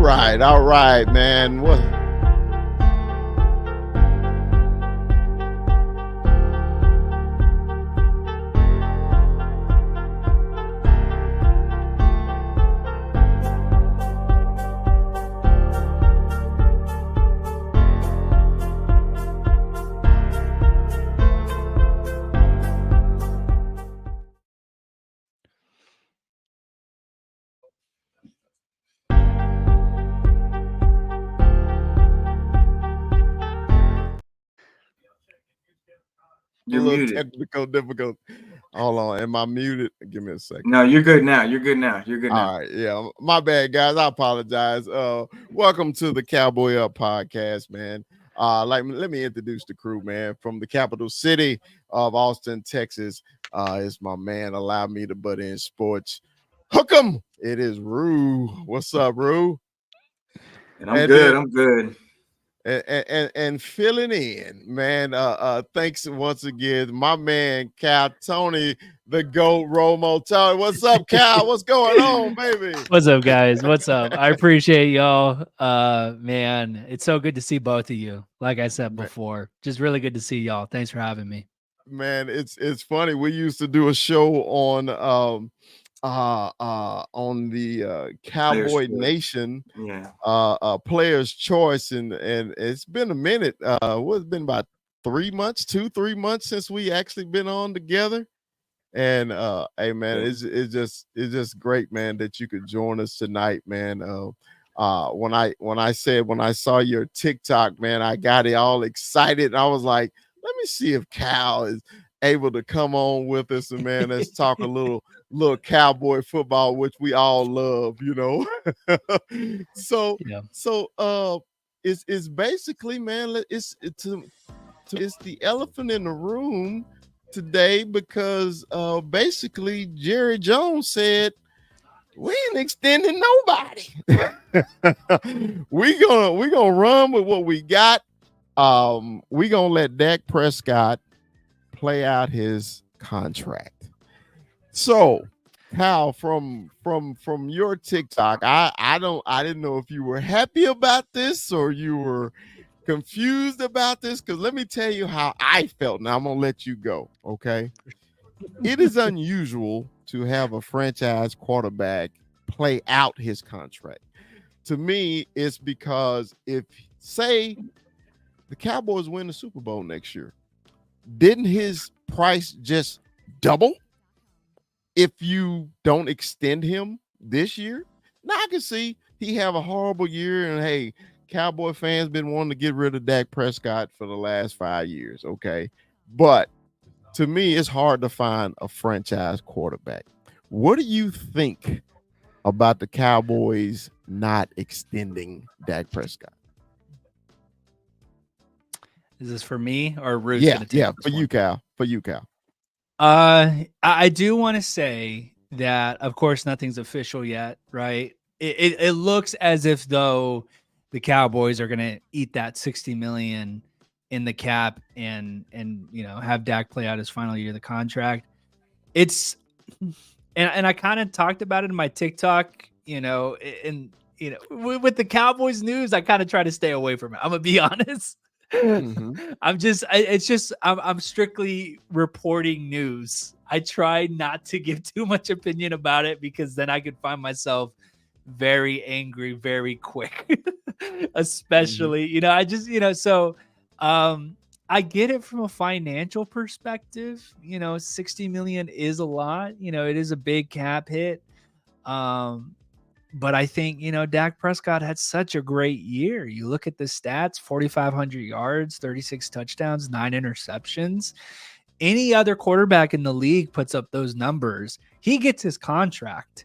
All right, man. What? You're A little muted. technical difficulty. Hold on. Am I muted? Give me a second. No, you're good now. You're good now. You're good now. All right. Yeah. My bad, guys. I apologize. Welcome to the Cowboy Up podcast, man. Let me introduce the crew, man. From the capital city of Austin, Texas. It's my man. Allow me to butt in sports. Hook 'em. It is Rue. What's up, Rue? And I'm good. I'm good. And filling in, man. Thanks once again, my man Cal Tony, the GOAT Romo. Tony, what's up, Cal? What's going on, baby? What's up, guys? What's up? I appreciate y'all. Man, it's so good to see both of you. Like I said before, just really good to see y'all. Thanks for having me. Man, it's funny. We used to do a show on the Cowboy Nation, Players Choice, and it's been a minute. It's been about 3 months, 3 months since we actually been on together. And hey, man, it's just great, man, that you could join us tonight, man. When I saw your TikTok, man, I got it all excited, and I was like, let me see if Cal is able to come on with us, and man, let's talk a little Cowboy football, which we all love, you know. So it's basically, man, it's the elephant in the room today, because basically Jerry Jones said we ain't extending nobody. we gonna run with what we got. We gonna let Dak Prescott play out his contract. So, Cal, from your TikTok, I didn't know if you were happy about this or you were confused about this, because let me tell you how I felt. Now I'm gonna let you go. Okay. It is unusual to have a franchise quarterback play out his contract. To me, it's because if, say, the Cowboys win the Super Bowl next year, didn't his price just double if you don't extend him this year? Now I can see he have a horrible year, and hey, Cowboy fans been wanting to get rid of Dak Prescott for the last 5 years, okay? But to me, it's hard to find a franchise quarterback. What do you think about the Cowboys not extending Dak Prescott? Is this for me or Ruth? Yeah, for you, Cal. I do want to say that, of course, nothing's official yet, right? It looks as if though the Cowboys are going to eat that $60 million in the cap and have Dak play out his final year of the contract. And I kind of talked about it in my TikTok, with the Cowboys news, I kind of try to stay away from it. I'm gonna be honest. Mm-hmm. I'm strictly reporting news. I try not to give too much opinion about it, because then I could find myself very angry very quick. Especially, so I get it from a financial perspective. 60 million is a lot. It is a big cap hit. But I think, Dak Prescott had such a great year. You look at the stats: 4,500 yards, 36 touchdowns, 9 interceptions. Any other quarterback in the league puts up those numbers, he gets his contract.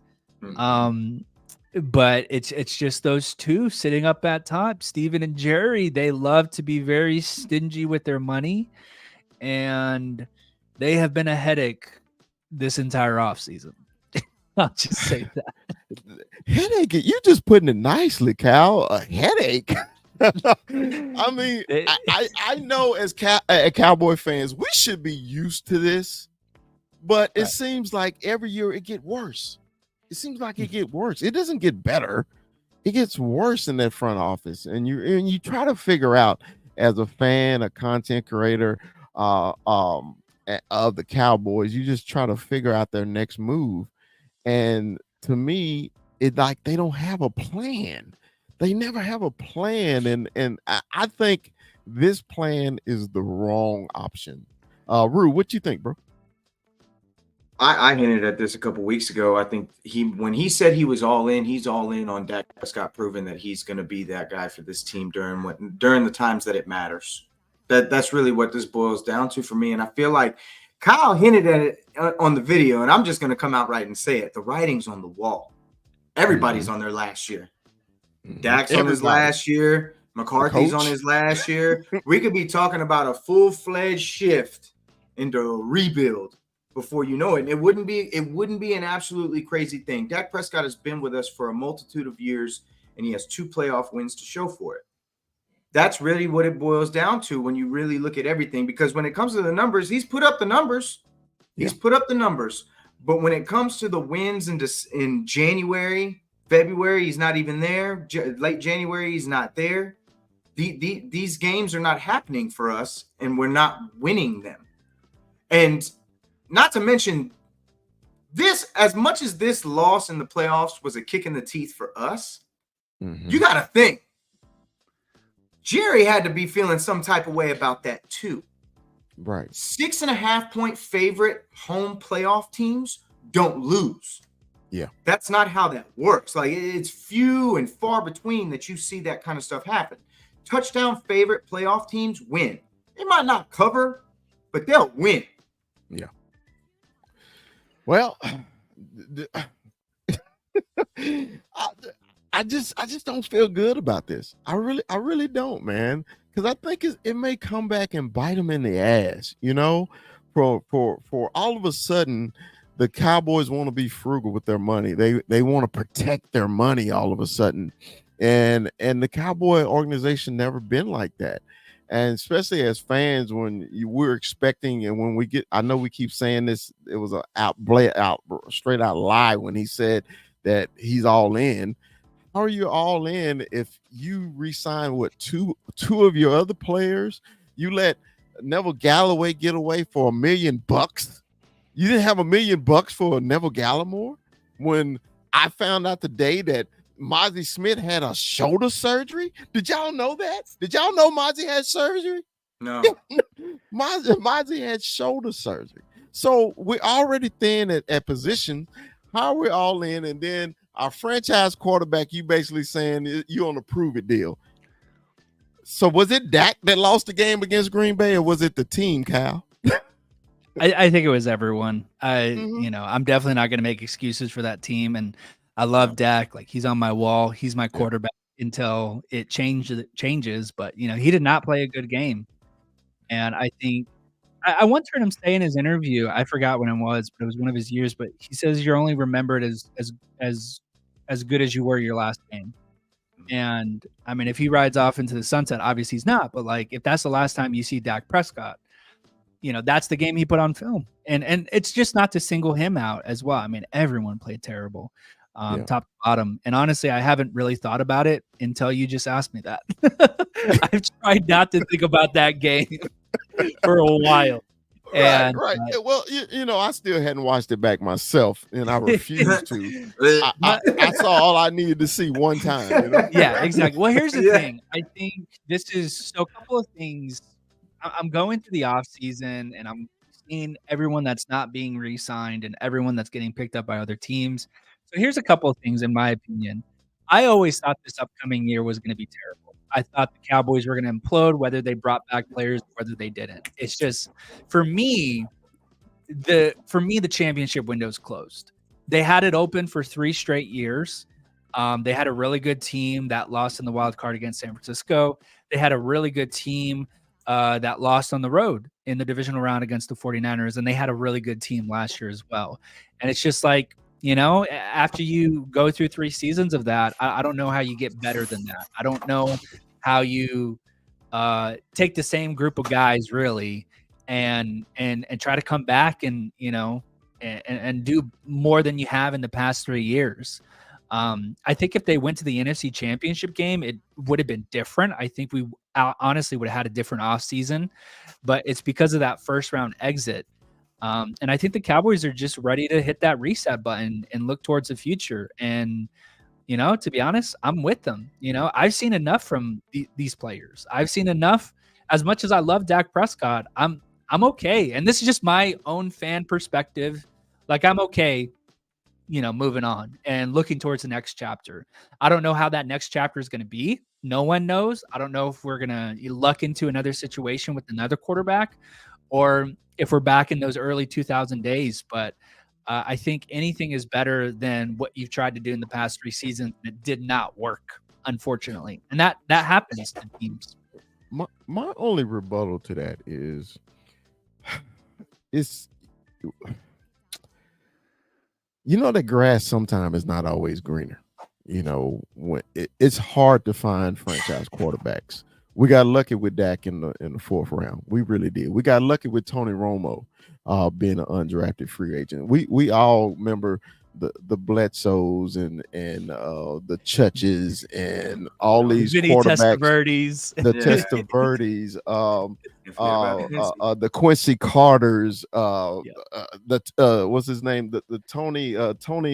But it's just those two sitting up at top, Steven and Jerry. They love to be very stingy with their money, and they have been a headache this entire offseason. I'll just say that. Headache? You just putting it nicely, Cal. A headache. I mean, I know as Cowboy fans, we should be used to this, but it seems like every year it get worse. It seems like it get worse. It doesn't get better. it gets worse in that front office, and you try to figure out as a fan, a content creator, of the Cowboys, you just try to figure out their next move. And to me, it like they don't have a plan. They never have a plan, and I think this plan is the wrong option. Rue, what you think, bro? I hinted at this a couple weeks ago. I think when he said he was all in, he's all in on Dak Prescott, proving that he's going to be that guy for this team during the times that it matters. That's really what this boils down to for me. And I feel like Kyle hinted at it on the video, and I'm just going to come out right and say it. The writing's on the wall. Everybody's on their last year. Dak's on his last year. McCarthy's on his last year. We could be talking about a full-fledged shift into a rebuild before you know it. And it wouldn't be an absolutely crazy thing. Dak Prescott has been with us for a multitude of years, and he has 2 playoff wins to show for it. That's really what it boils down to when you really look at everything, because when it comes to the numbers, he's put up the numbers. He's put up the numbers. But when it comes to the wins in January, February, he's not even there. Late January, he's not there. These games are not happening for us, and we're not winning them. And not to mention this, as much as this loss in the playoffs was a kick in the teeth for us, you got to think Jerry had to be feeling some type of way about that too. Right. 6.5-point favorite home playoff teams don't lose. Yeah. That's not how that works. Like, it's few and far between that you see that kind of stuff happen. Touchdown favorite playoff teams win. They might not cover, but they'll win. Yeah. Well, I just don't feel good about this. I really don't, man. Because I think it may come back and bite them in the ass. You know, for all of a sudden, the Cowboys want to be frugal with their money. They want to protect their money all of a sudden, and the Cowboy organization never been like that. And especially as fans, when we're expecting, and when we get, I know we keep saying this, it was a straight out lie when he said that he's all in. How are you all in if you re-sign two of your other players? You let Neville Galloway get away for $1 million. You didn't have $1 million for Neville Gallimore. When I found out today that Mozzie Smith had a shoulder surgery. Did y'all know that? Did y'all know Mozzie had surgery? No. Mozzie had shoulder surgery. So we're already thin at position. How are we all in? And then our franchise quarterback, you basically saying you're on a prove it deal. So was it Dak that lost the game against Green Bay, or was it the team, Kyle? I think it was everyone. I'm definitely not going to make excuses for that team. And I love Dak. Like, he's on my wall. He's my quarterback until it changes. But, he did not play a good game. And I think I once heard him say in his interview, I forgot when it was, but it was one of his years, but he says you're only remembered as good as you were your last game. And I mean, if he rides off into the sunset, obviously he's not. But like, if that's the last time you see Dak Prescott, that's the game he put on film. And it's just not to single him out as well. I mean, everyone played terrible. Top to bottom. And honestly, I haven't really thought about it until you just asked me that. I've tried not to think about that game for a while. Right. Well, I still hadn't watched it back myself, and I refused to. I saw all I needed to see one time. Yeah, exactly. Well, here's the thing. I think this is a couple of things. I'm going through the off season, and I'm seeing everyone that's not being re-signed and everyone that's getting picked up by other teams. So here's a couple of things, in my opinion. I always thought this upcoming year was going to be terrible. I thought the Cowboys were going to implode, whether they brought back players or whether they didn't. It's just, for me, the championship window's closed. They had it open for 3 straight years. They had a really good team that lost in the wild card against San Francisco. They had a really good team that lost on the road in the divisional round against the 49ers, and they had a really good team last year as well. And it's just like, after you go through 3 seasons of that, I don't know how you get better than that. I don't know how you take the same group of guys really and try to come back and do more than you have in the past 3 years. I think if they went to the NFC Championship game, it would have been different. I think we honestly would have had a different offseason, but it's because of that first round exit. And I think the Cowboys are just ready to hit that reset button and look towards the future. And, to be honest, I'm with them. I've seen enough from these players. I've seen enough. As much as I love Dak Prescott, I'm okay. And this is just my own fan perspective. Like, I'm okay, moving on and looking towards the next chapter. I don't know how that next chapter is going to be. No one knows. I don't know if we're going to luck into another situation with another quarterback or if we're back in those early 2000 days. But I think anything is better than what you've tried to do in the past 3 seasons. It did not work, unfortunately. And that happens to teams. My only rebuttal to that is the grass sometimes is not always greener. When it's hard to find franchise quarterbacks. We got lucky with Dak in the 4th round. We really did. We got lucky with Tony Romo being an undrafted free agent. We all remember the Bledsoes and the Chutches and all these Vinny quarterbacks. Testaverdes. The Testaverdes, the Quincy Carters, what's his name? The Tony,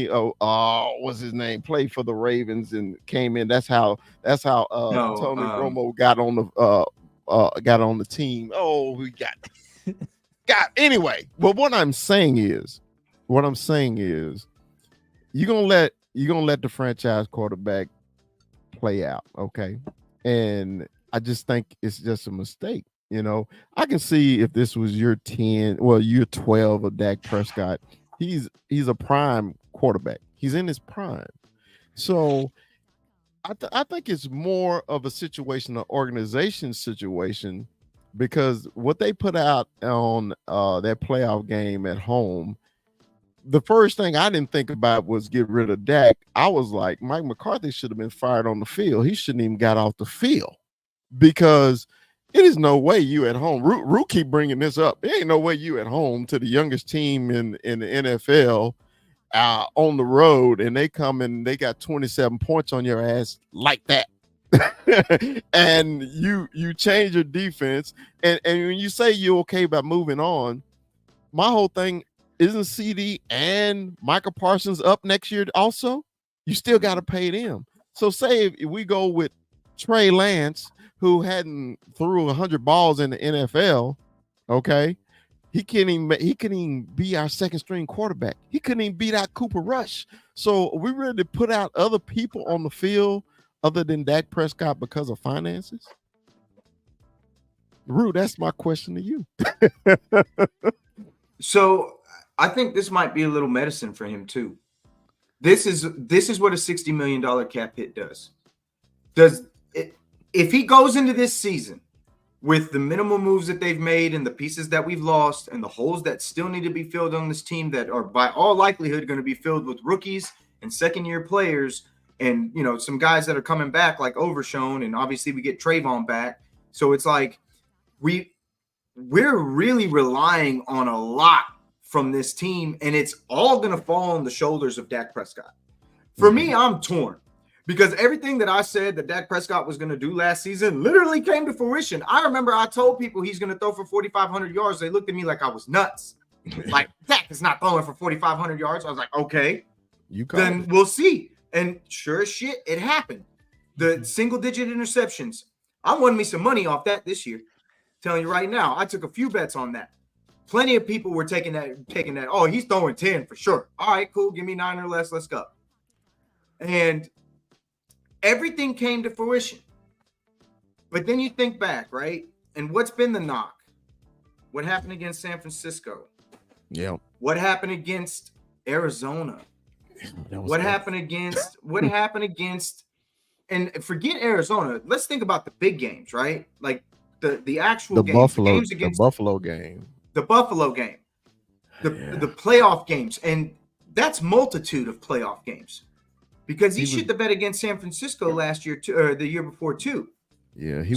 what's his name? Played for the Ravens and came in. That's how Tony Romo got on the team. Oh, we got anyway. But what I'm saying is, you're gonna let the franchise quarterback play out, okay? And I just think it's just a mistake. I can see if this was year 12 of Dak Prescott, he's a prime quarterback. He's in his prime. So I think it's more of a situation, an organization situation, because what they put out on their playoff game at home, the first thing I didn't think about was get rid of Dak. I was like, Mike McCarthy should have been fired on the field. He shouldn't even got off the field, because it is no way you at home. Root keep bringing this up. There ain't no way you at home to the youngest team in the NFL on the road, and they come and they got 27 points on your ass like that. And you change your defense, and when you say you're okay about moving on, my whole thing, isn't CD and Michael Parsons up next year also? You still got to pay them. So say if we go with Trey Lance, who hadn't threw 100 balls in the NFL, okay, he couldn't even be our second string quarterback. He couldn't even beat out Cooper Rush. So we really put out other people on the field other than Dak Prescott because of finances? Rue, that's my question to you. So I think this might be a little medicine for him too. This is what a $60 million cap hit does. If he goes into this season with the minimal moves that they've made and the pieces that we've lost and the holes that still need to be filled on this team that are by all likelihood going to be filled with rookies and second-year players and, some guys that are coming back like Overshown, and obviously we get Trayvon back. So it's like we're really relying on a lot from this team, and it's all going to fall on the shoulders of Dak Prescott. For me, I'm torn because everything that I said that Dak Prescott was going to do last season literally came to fruition. I remember I told people he's going to throw for 4,500 yards. They looked at me like I was nuts. Like, Dak is not throwing for 4,500 yards. I was like, okay, then we'll see. And sure as shit, it happened. The single-digit interceptions. I won me some money off that this year. Telling you right now, I took a few bets on that. Plenty of people were taking that. Oh, he's throwing 10 for sure. All right, cool. Give me 9 or less. Let's go. And everything came to fruition. But then you think back, right? And what's been the knock? What happened against San Francisco? Yeah. What happened against Arizona? What happened against, and forget Arizona. Let's think about the big games, right? Like the actual games, the games against the Buffalo game. The Buffalo game, the playoff games, and that's multitude of playoff games because he shit the bed against San Francisco last year too, or the year before too. Yeah, he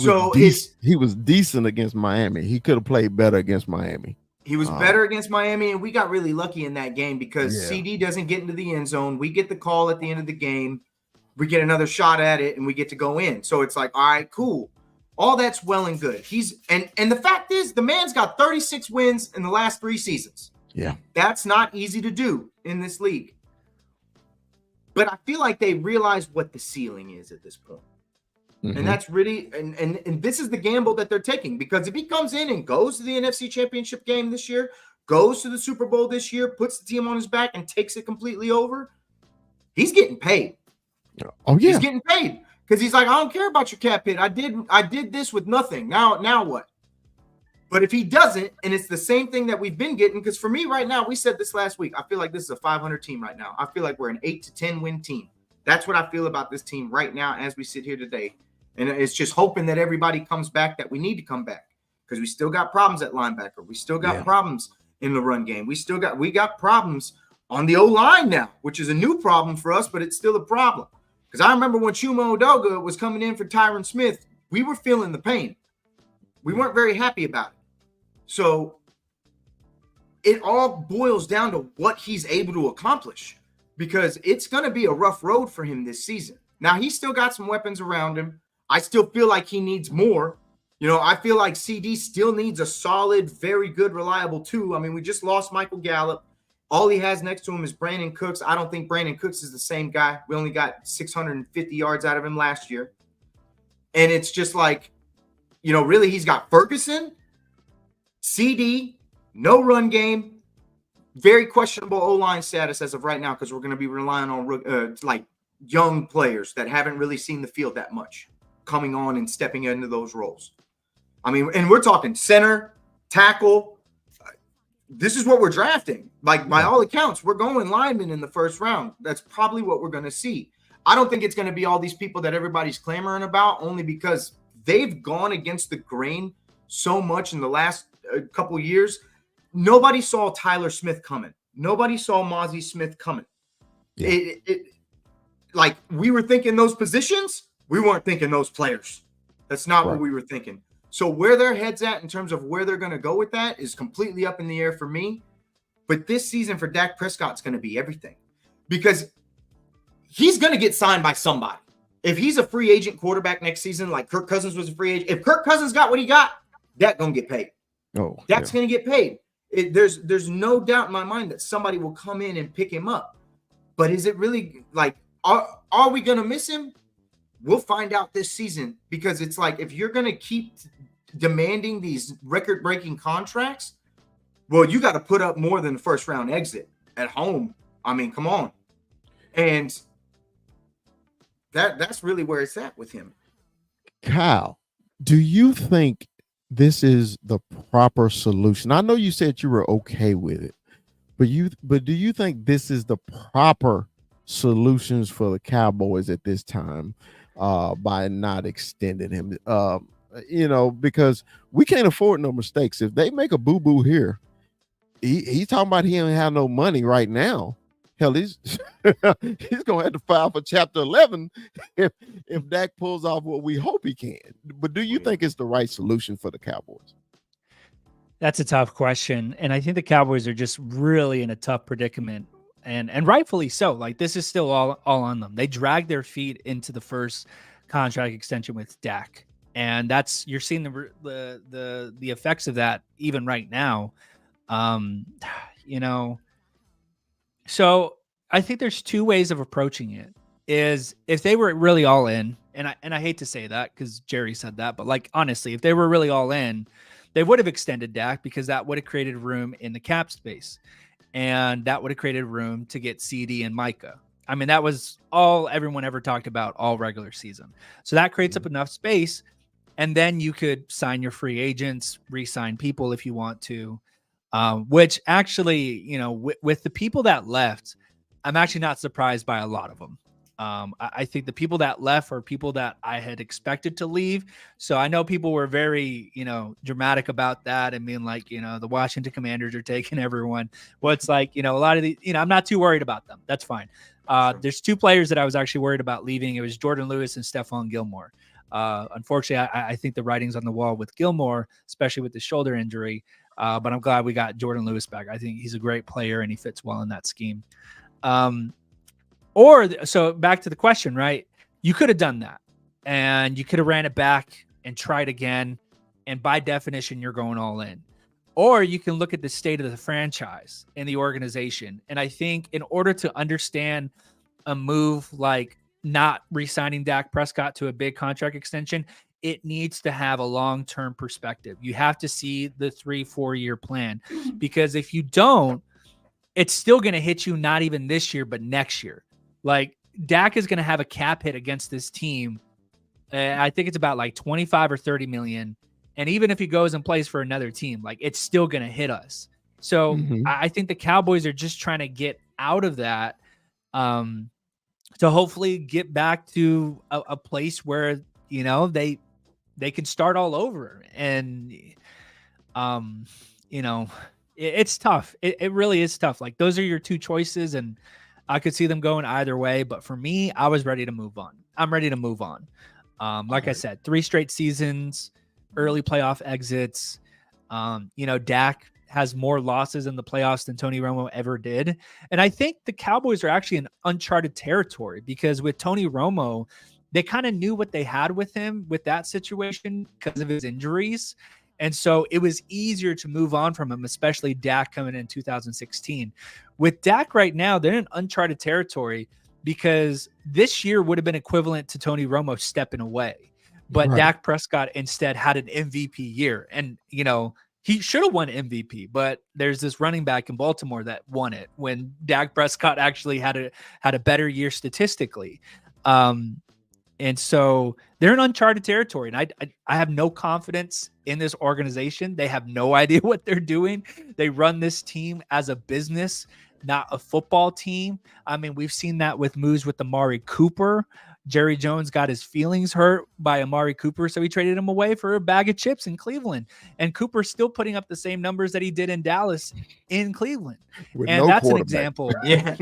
was decent against Miami. He could have played better against Miami. He was better against Miami, and we got really lucky in that game because Yeah. CD doesn't get into the end zone. We get the call at the end of the game. We get another shot at it, and we get to go in. So it's like, all right, cool. All that's well and good. And the fact is, the man's got 36 wins in the last 3 seasons. Yeah. That's not easy to do in this league. But I feel like they realize what the ceiling is at this point. Mm-hmm. And that's really and this is the gamble that they're taking, because if he comes in and goes to the NFC Championship game this year, goes to the Super Bowl this year, puts the team on his back and takes it completely over, he's getting paid. Oh yeah. He's getting paid because he's like, I don't care about your cap hit. I did this with nothing. Now what? But if he doesn't, and it's the same thing that we've been getting, because for me right now, we said this last week, I feel like this is a 500 team right now. I feel like we're an 8 to 10 win team. That's what I feel about this team right now as we sit here today. And it's just hoping that everybody comes back that we need to come back, because we still got problems at linebacker. We still got problems in the run game. We got problems on the O-line now, which is a new problem for us, but it's still a problem. Because I remember when Chuma Odoga was coming in for Tyron Smith, we were feeling the pain. We weren't very happy about it. So it all boils down to what he's able to accomplish, because it's going to be a rough road for him this season. Now, he's still got some weapons around him. I still feel like he needs more. You know, I feel like CD still needs a solid, very good, reliable 2. I mean, we just lost Michael Gallup. All he has next to him is Brandon Cooks. I don't think Brandon Cooks is the same guy. We only got 650 yards out of him last year. And it's just like, you know, really he's got Ferguson, CD, no run game, very questionable O-line status as of right now, because we're going to be relying on like young players that haven't really seen the field that much coming on and stepping into those roles. I mean, and we're talking center, tackle. This is what we're drafting. Like, by all accounts, we're going linemen in the first round. That's probably what we're going to see. I don't think it's going to be all these people that everybody's clamoring about, only because they've gone against the grain so much in the last couple of years. Nobody saw Tyler Smith coming. Nobody saw Mozzie Smith coming. Yeah. Like, we were thinking those positions. We weren't thinking those players. That's not what we were thinking. So where their head's at in terms of where they're going to go with that is completely up in the air for me. But this season for Dak Prescott's going to be everything, because he's going to get signed by somebody. If he's a free agent quarterback next season, like Kirk Cousins was a free agent, if Kirk Cousins got what he got, Dak going to get paid. Dak's going to get paid. There's no doubt in my mind that somebody will come in and pick him up. But is it really like, are we going to miss him? We'll find out this season, because it's like, if you're going to keep demanding these record-breaking contracts, well, you got to put up more than the first-round exit at home. I mean, come on. And that's really where it's at with him. Kyle, do you think this is the proper solution? I know you said you were okay with it, but do you think this is the proper solutions for the Cowboys at this time, by not extending him? You know, because we can't afford no mistakes. If they make a boo-boo here, he's talking about he don't have no money right now. Hell, he's gonna have to file for Chapter 11 if Dak pulls off what we hope he can. But do you think it's the right solution for the Cowboys? That's a tough question, and I think the Cowboys are just really in a tough predicament, and rightfully so. Like, this is still all on them. They dragged their feet into the first contract extension with Dak, and you're seeing the effects of that even right now. You know. So I think there's 2 ways of approaching it. Is if they were really all in, and I hate to say that because Jerry said that, but like, honestly, if they were really all in, they would have extended Dak, because that would have created room in the cap space, and that would have created room to get CD and Micah. I mean, that was all everyone ever talked about all regular season. So that creates up enough space, and then you could sign your free agents, re-sign people if you want to. Which actually, you know, with the people that left, I'm actually not surprised by a lot of them. I think the people that left are people that I had expected to leave. So I know people were very, you know, dramatic about that and being like, you know, the Washington Commanders are taking everyone. Well, it's like, you know, a lot of the, you know, I'm not too worried about them. That's fine. There's 2 players that I was actually worried about leaving. It was Jordan Lewis and Stephon Gilmore. Unfortunately, I think the writing's on the wall with Gilmore, especially with the shoulder injury. But I'm glad we got Jordan Lewis back. I think he's a great player and he fits well in that scheme. So back to the question, right? You could have done that and you could have ran it back and tried again. And by definition, you're going all in. Or you can look at the state of the franchise and the organization. And I think in order to understand a move like not re-signing Dak Prescott to a big contract extension, it needs to have a long-term perspective. You have to see the 3-4 year plan, because if you don't, it's still going to hit you not even this year, but next year. Like Dak is going to have a cap hit against this team. I think it's about like 25 or 30 million. And even if he goes and plays for another team, like it's still going to hit us. So I think the Cowboys are just trying to get out of that to hopefully get back to a place where, you know, they can start all over. And, you know, it's tough. It really is tough. Like those are your two choices. And I could see them going either way. But for me, I was ready to move on. I'm ready to move on. Like I said, 3 straight seasons, early playoff exits. You know, Dak has more losses in the playoffs than Tony Romo ever did. And I think the Cowboys are actually in uncharted territory, because with Tony Romo, they kind of knew what they had with him with that situation because of his injuries. And so it was easier to move on from him, especially Dak coming in 2016. With Dak right now, they're in uncharted territory because this year would have been equivalent to Tony Romo stepping away. But right. Dak Prescott instead had an MVP year. And, you know, he should have won MVP, but there's this running back in Baltimore that won it when Dak Prescott actually had a better year statistically. And so they're in uncharted territory. And I have no confidence in this organization. They have no idea what they're doing. They run this team as a business, not a football team. I mean, we've seen that with moves with Amari Cooper. Jerry Jones got his feelings hurt by Amari Cooper, so he traded him away for a bag of chips in Cleveland. And Cooper's still putting up the same numbers that he did in Dallas in Cleveland. With and no that's an example. Yeah.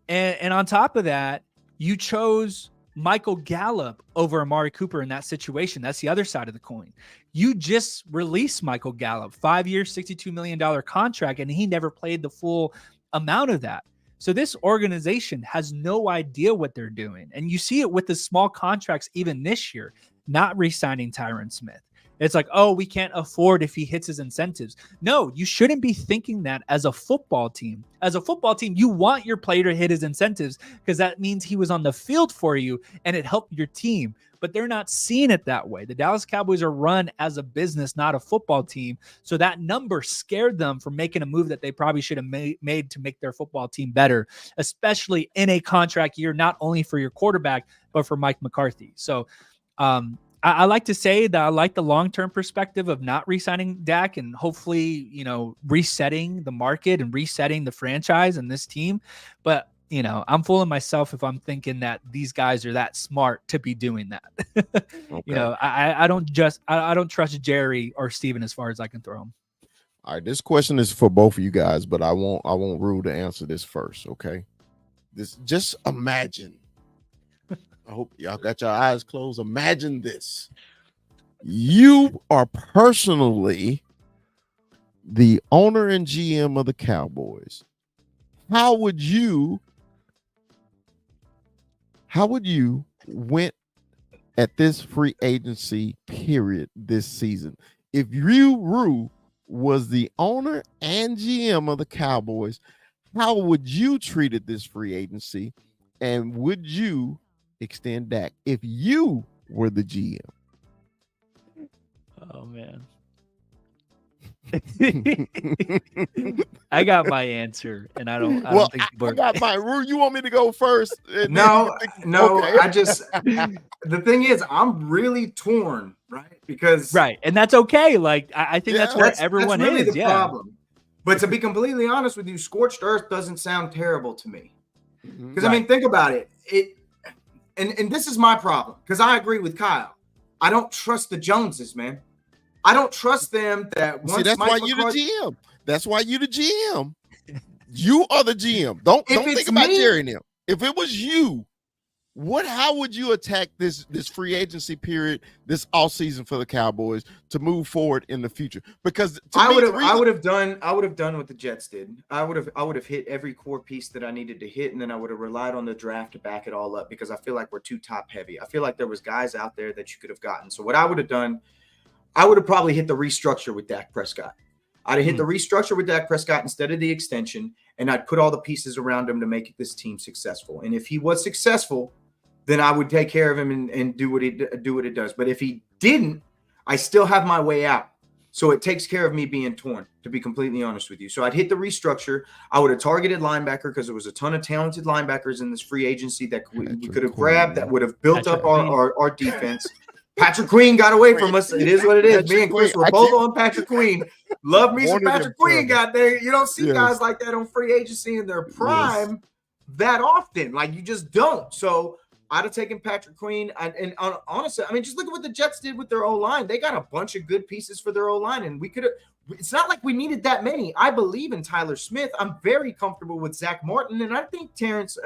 And on top of that, you chose Michael Gallup over Amari Cooper in that situation. That's the other side of the coin. You just released Michael Gallup, 5 years, $62 million contract, and he never played the full amount of that. So this organization has no idea what they're doing. And you see it with the small contracts even this year, not re-signing Tyron Smith. It's like, oh, we can't afford if he hits his incentives. No, you shouldn't be thinking that as a football team. As a football team, you want your player to hit his incentives because that means he was on the field for you and it helped your team. But they're not seeing it that way. The Dallas Cowboys are run as a business, not a football team. So that number scared them from making a move that they probably should have made to make their football team better, especially in a contract year, not only for your quarterback, but for Mike McCarthy. So I like to say that I like the long-term perspective of not re-signing Dak and hopefully, you know, resetting the market and resetting the franchise and this team. But, you know, I'm fooling myself if I'm thinking that these guys are that smart to be doing that. Okay. You know, I don't trust Jerry or Steven as far as I can throw them. All right, this question is for both of you guys, but I won't Rue to answer this first, okay? Just imagine. I hope y'all got your eyes closed. Imagine this. You are personally the owner and GM of the Cowboys. How would you went at this free agency period this season? If you, Rue, was the owner and GM of the Cowboys, how would you treated this free agency? And would you extend Dak if you were the GM? Oh man. I got my answer, and I don't think I got my Rue. You want me to go first? No. Okay. I just the thing is, I'm really torn, right? Because and that's okay. Like I think that's where everyone that's really is. The problem. But to be completely honest with you, scorched earth doesn't sound terrible to me. Because I mean, think about it. And this is my problem, because I agree with Kyle. I don't trust the Joneses, man. I don't trust them. That's why you're the GM. That's why you're the GM. You are the GM. Don't think about Jerry and him. If it was you, how would you attack this free agency period, this off season for the Cowboys to move forward in the future? Because I would have done what the Jets did. I would have hit every core piece that I needed to hit, and then I would have relied on the draft to back it all up, because I feel like we're too top heavy. I feel like there was guys out there that you could have gotten. So what I would have done, I would have probably hit the restructure with Dak Prescott. I'd have hit the restructure with Dak Prescott instead of the extension, and I'd put all the pieces around him to make this team successful. And if he was successful, then I would take care of him and do what it does. But if he didn't, I still have my way out. So it takes care of me being torn, to be completely honest with you. So I'd hit the restructure. I would have targeted linebacker, because there was a ton of talented linebackers in this free agency that we could have grabbed that would have built up our defense. Patrick Queen got away from us. It is what it is. Me and Chris were both on Patrick Queen. Love me some Patrick Queen got there. You don't see guys like that on free agency in their prime that often. Like, you just don't. So I'd have taken Patrick Queen. And honestly, I mean, just look at what the Jets did with their O-line. They got a bunch of good pieces for their O-line, and we could have – it's not like we needed that many. I believe in Tyler Smith. I'm very comfortable with Zach Martin, and I think Terrence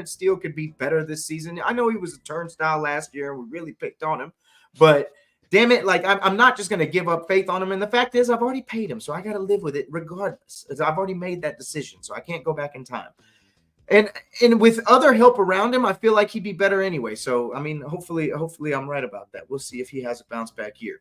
Steele could be better this season. I know he was a turnstile last year, and we really picked on him. But damn it, like, I'm not just going to give up faith on him. And the fact is, I've already paid him, so I got to live with it regardless. I've already made that decision, so I can't go back in time. And with other help around him, I feel like he'd be better anyway. So, I mean, hopefully I'm right about that. We'll see if he has a bounce back year.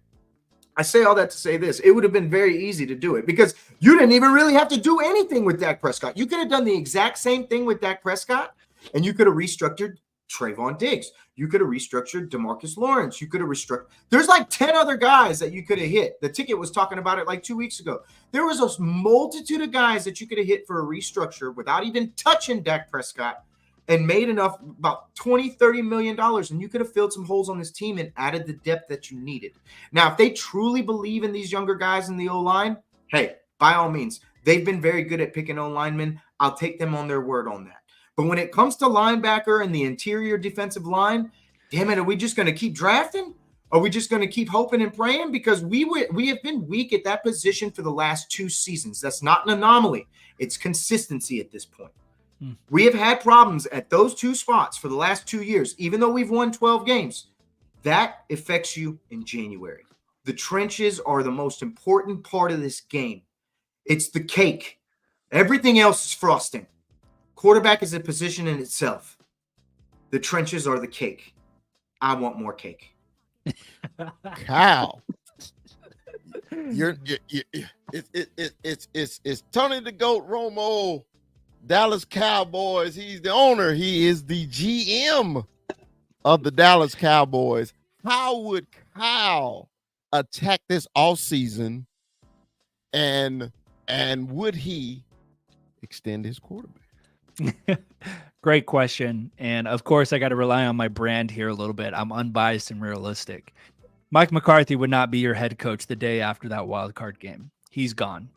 I say all that to say this. It would have been very easy to do it, because you didn't even really have to do anything with Dak Prescott. You could have done the exact same thing with Dak Prescott, and you could have restructured Trayvon Diggs. You could have restructured DeMarcus Lawrence. You could have restructured. There's like 10 other guys that you could have hit. The ticket was talking about it like 2 weeks ago. There was a multitude of guys that you could have hit for a restructure without even touching Dak Prescott, and made enough, about $20-30 million, and you could have filled some holes on this team and added the depth that you needed. Now, if they truly believe in these younger guys in the O-line, hey, by all means, they've been very good at picking O-linemen. I'll take them on their word on that. But when it comes to linebacker and the interior defensive line, damn it, are we just going to keep drafting? Are we just going to keep hoping and praying? Because we have been weak at that position for the last 2 seasons. That's not an anomaly. It's consistency at this point. We have had problems at those 2 spots for the last 2 years, even though we've won 12 games. That affects you in January. The trenches are the most important part of this game. It's the cake. Everything else is frosting. Quarterback is a position in itself. The trenches are the cake. I want more cake. Cal, it's Tony the Goat Romo, Dallas Cowboys. He's the owner. He is the GM of the Dallas Cowboys. How would Kyle attack this offseason, and would he extend his quarterback? Great question. And of course, I got to rely on my brand here a little bit. I'm unbiased and realistic. Mike McCarthy would not be your head coach the day after that wild card game. He's gone.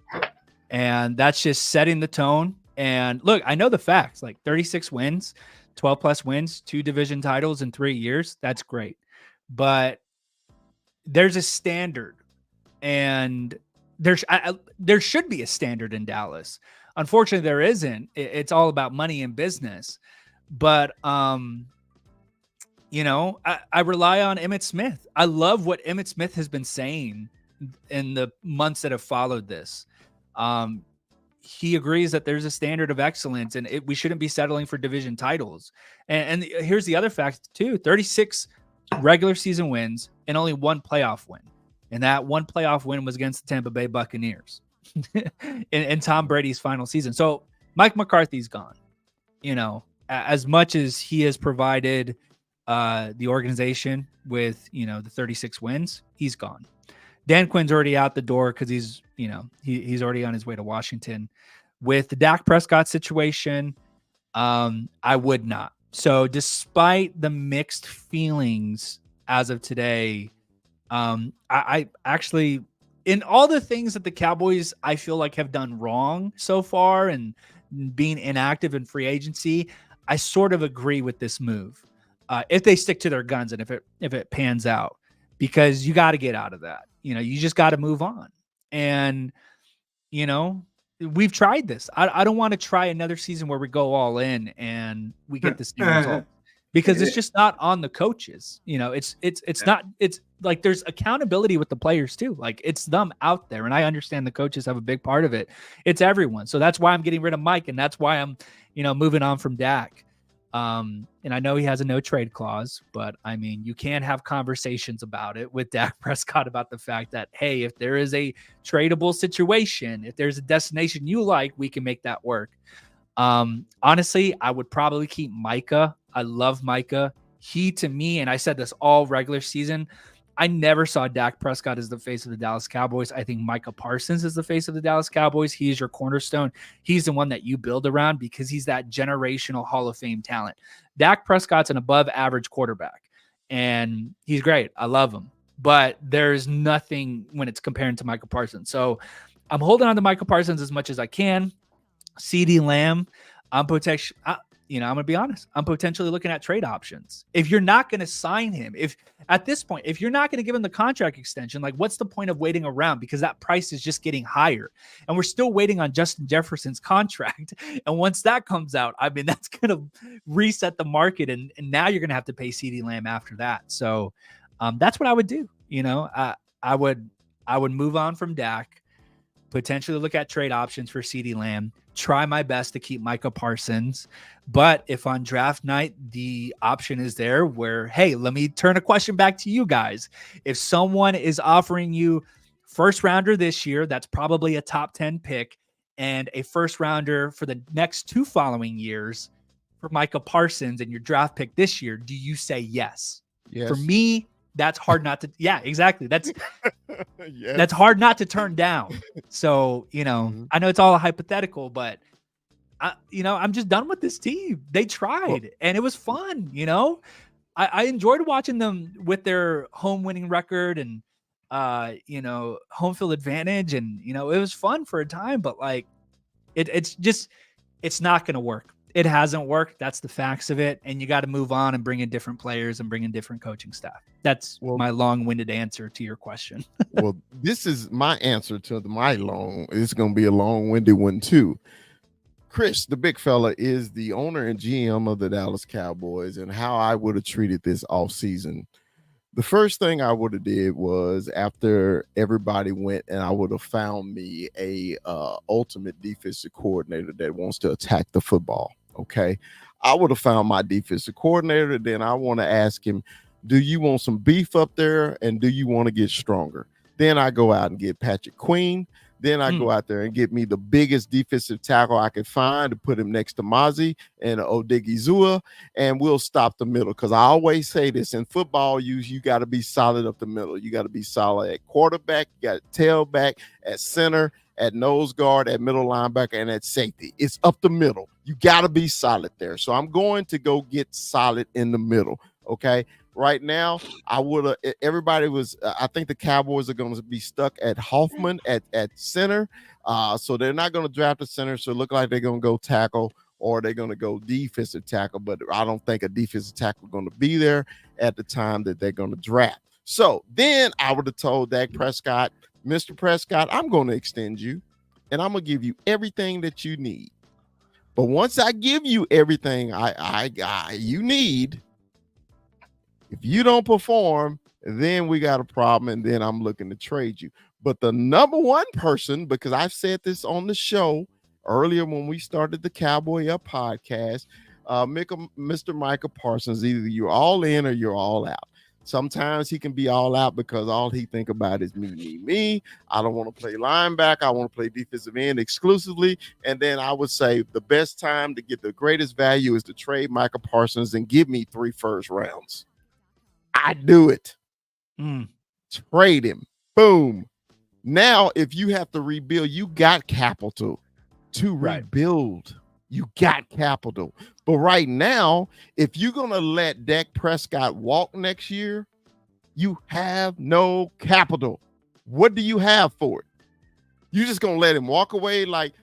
And that's just setting the tone. And look, I know the facts, like 36 wins, 12 plus wins, 2 division titles in 3 years. That's great. But there's a standard, and there should be a standard in Dallas. Unfortunately, there isn't. It's all about money and business. But, you know, I rely on Emmitt Smith. I love what Emmitt Smith has been saying in the months that have followed this. He agrees that there's a standard of excellence, and we shouldn't be settling for division titles. And here's the other fact, too. 36 regular season wins and only 1 playoff win. And that 1 playoff win was against the Tampa Bay Buccaneers. in Tom Brady's final season. So Mike McCarthy's gone. You know, as much as he has provided the organization with, you know, the 36 wins, he's gone. Dan Quinn's already out the door because he's already on his way to Washington. With the Dak Prescott situation, I would not. So despite the mixed feelings as of today, I actually, in all the things that the Cowboys, I feel like, have done wrong so far and being inactive in free agency, I sort of agree with this move. If they stick to their guns and if it pans out, because you got to get out of that. You know, you just got to move on. And, you know, we've tried this. I don't want to try another season where we go all in and we get the same result, because it's just not on the coaches. It's not, it's like there's accountability with the players too. Like it's them out there. And I understand the coaches have a big part of it. It's everyone. So that's why I'm getting rid of Mike. And that's why I'm, moving on from Dak. And I know he has a no trade clause, but I mean, you can have conversations about it with Dak Prescott about the fact that, hey, if there is a tradable situation, if there's a destination you like, we can make that work. Honestly, I would probably keep Micah. I love Micah. He, to me, and I said this all regular season, I never saw Dak Prescott as the face of the Dallas Cowboys. I think Micah Parsons is the face of the Dallas Cowboys. He is your cornerstone. He's the one that you build around because he's that generational Hall of Fame talent. Dak Prescott's an above average quarterback, and he's great. I love him. But there's nothing when it's comparing to Micah Parsons. So I'm holding on to Micah Parsons as much as I can. CeeDee Lamb, I'm going to be honest, I'm potentially looking at trade options. If you're not going to sign him, if at this point, if you're not going to give him the contract extension, like what's the point of waiting around? Because that price is just getting higher. And we're still waiting on Justin Jefferson's contract. And once that comes out, I mean, that's going to reset the market. And now you're going to have to pay CeeDee Lamb after that. So that's what I would do. I would move on from Dak, potentially look at trade options for CeeDee Lamb, try my best to keep Micah Parsons. But if on draft night, the option is there where, hey, let me turn a question back to you guys. If someone is offering you first rounder this year, that's probably a top 10 pick, and a first rounder for the next 2 following years for Micah Parsons and your draft pick this year, do you say yes? Yes. For me, that's hard not to. Yeah, exactly. That's yes. That's hard not to turn down. So, I know it's all a hypothetical, but I'm just done with this team. They tried and it was fun. I enjoyed watching them with their home winning record and, home field advantage. And, it was fun for a time, but like it's not going to work. It hasn't worked. That's the facts of it. And you got to move on and bring in different players and bring in different coaching staff. That's my long-winded answer to your question. Well, this is my answer to it's going to be a long-winded one too. Chris, the big fella, is the owner and GM of the Dallas Cowboys, and how I would have treated this offseason. The first thing I would have did was, after everybody went, and I would have found me a ultimate defensive coordinator that wants to attack the football. Okay. I would have found my defensive coordinator. Then I want to ask him, do you want some beef up there? And do you want to get stronger? Then I go out and get Patrick Queen. Then I go out there and get me the biggest defensive tackle I could find to put him next to Mozzie and Odigizua, and we'll stop the middle. Because I always say this, in football, you got to be solid up the middle. You got to be solid at quarterback, you got tailback, at center, at nose guard, at middle linebacker, and at safety. It's up the middle. You got to be solid there. So I'm going to go get solid in the middle, okay? Right now, everybody was, I think the Cowboys are going to be stuck at Hoffman at center. So they're not going to draft a center. So it look like they're going to go tackle, or they're going to go defensive tackle. But I don't think a defensive tackle is going to be there at the time that they're going to draft. So then I would have told Dak Prescott, Mr. Prescott, I'm going to extend you, and I'm going to give you everything that you need. But once I give you everything you need, if you don't perform, then we got a problem, and then I'm looking to trade you. But the number one person, because I've said this on the show earlier when we started the Cowboy Up podcast, Mr. Micah Parsons, either you're all in or you're all out. Sometimes he can be all out because all he think about is me. I don't want to play linebacker. I want to play defensive end exclusively. And then I would say the best time to get the greatest value is to trade Micah Parsons and give me 3 first rounds. I do it. Trade him. Boom. Now, if you have to rebuild, you got capital to rebuild. You got capital. But right now, if you're going to let Dak Prescott walk next year, you have no capital. What do you have for it? You just going to let him walk away like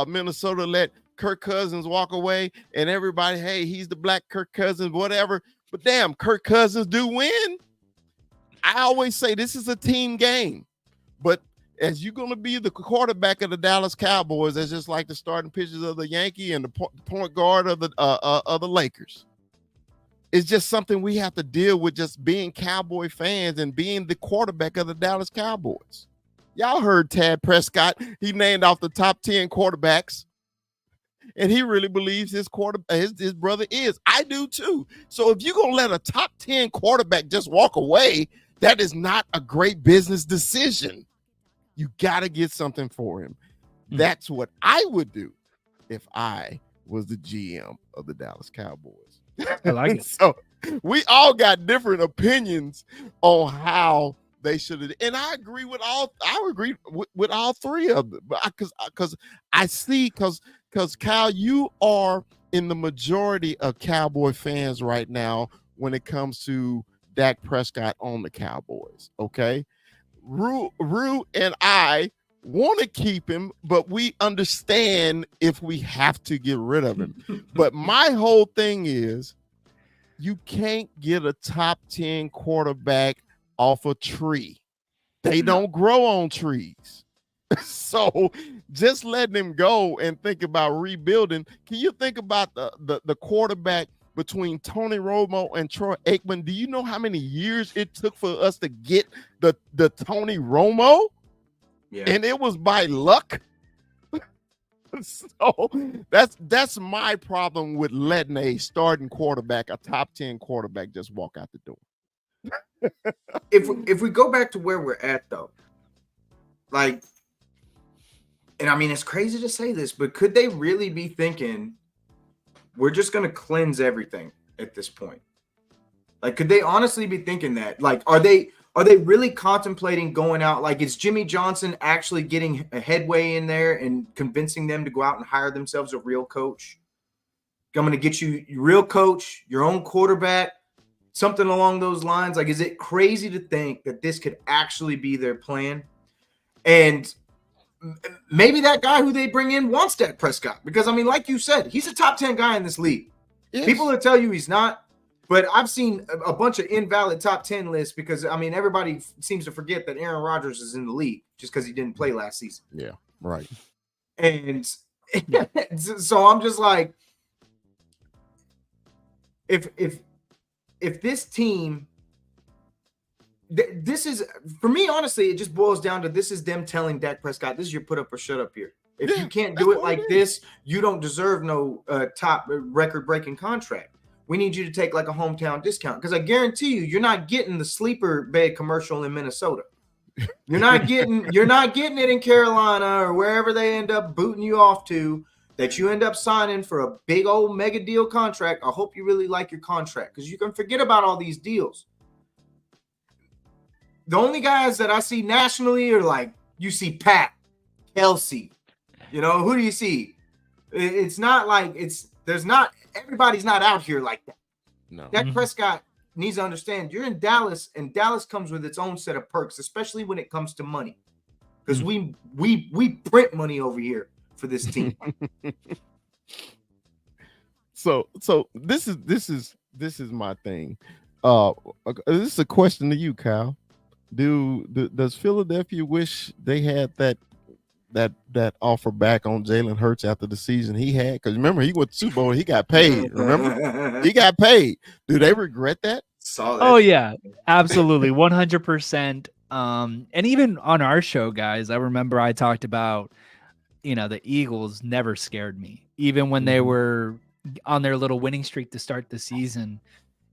Minnesota let Kirk Cousins walk away, and everybody, hey, he's the black Kirk Cousins, whatever. But damn, Kirk Cousins do win. I always say this is a team game. But as you're going to be the quarterback of the Dallas Cowboys, that's just like the starting pitchers of the Yankee and the point guard of the Lakers. It's just something we have to deal with, just being Cowboy fans and being the quarterback of the Dallas Cowboys. Y'all heard Tad Prescott. He named off the top 10 quarterbacks, and he really believes his brother is. I do too. So if you're going to let a top 10 quarterback just walk away, that is not a great business decision. You got to get something for him. That's what I would do if I was the GM of the Dallas Cowboys. I like it. So we all got different opinions on how they should have, and I agree with all. I agree with all three of them, because I see, because Kyle, you are in the majority of Cowboy fans right now when it comes to Dak Prescott on the Cowboys. Okay, Rue and I want to keep him, but we understand if we have to get rid of him. But my whole thing is, you can't get a top 10 quarterback off a tree. They don't grow on trees. So just letting him go and think about rebuilding. Can you think about the quarterback between Tony Romo and Troy Aikman? Do you know how many years it took for us to get the Tony Romo? Yeah. And it was by luck. So that's my problem with letting a starting quarterback, a top 10 quarterback, just walk out the door. If we go back to where we're at, though, like, and I mean, it's crazy to say this, but could they really be thinking we're just going to cleanse everything at this point? Like, could they honestly be thinking that? Like, are they really contemplating going out? Like, is Jimmy Johnson actually getting a headway in there and convincing them to go out and hire themselves a real coach? I'm going to get you your real coach, your own quarterback, something along those lines. Like, is it crazy to think that this could actually be their plan? And maybe that guy who they bring in wants Dak Prescott, because, I mean, like you said, he's a top 10 guy in this league. Yes. People will tell you he's not. But I've seen a bunch of invalid top 10 lists because, I mean, everybody seems to forget that Aaron Rodgers is in the league just because he didn't play last season. Yeah, right. And so I'm just like, if this team, this is, for me, honestly, it just boils down to, this is them telling Dak Prescott, this is your put up or shut up here. If you can't do it like this, you don't deserve no top record-breaking contract. We need you to take like a hometown discount, because I guarantee you're not getting the sleeper bed commercial in Minnesota. You're not getting it in Carolina or wherever they end up booting you off to, that you end up signing for a big old mega deal contract. I hope you really like your contract, because you can forget about all these deals. The only guys that I see nationally are like, you see Pat, Kelsey, who do you see? It's not like everybody's not out here like that. No. Dak Prescott needs to understand, you're in Dallas, and Dallas comes with its own set of perks, especially when it comes to money, because we print money over here for this team. So this is my thing. This is a question to you, Kyle. Does Philadelphia wish they had that offer back on Jalen Hurts after the season he had? Because remember, he went to Super Bowl, he got paid. Remember, he got paid. Do they regret that? Oh yeah, absolutely, 100%. And even on our show, guys, I remember I talked about, the Eagles never scared me, even when they were on their little winning streak to start the season.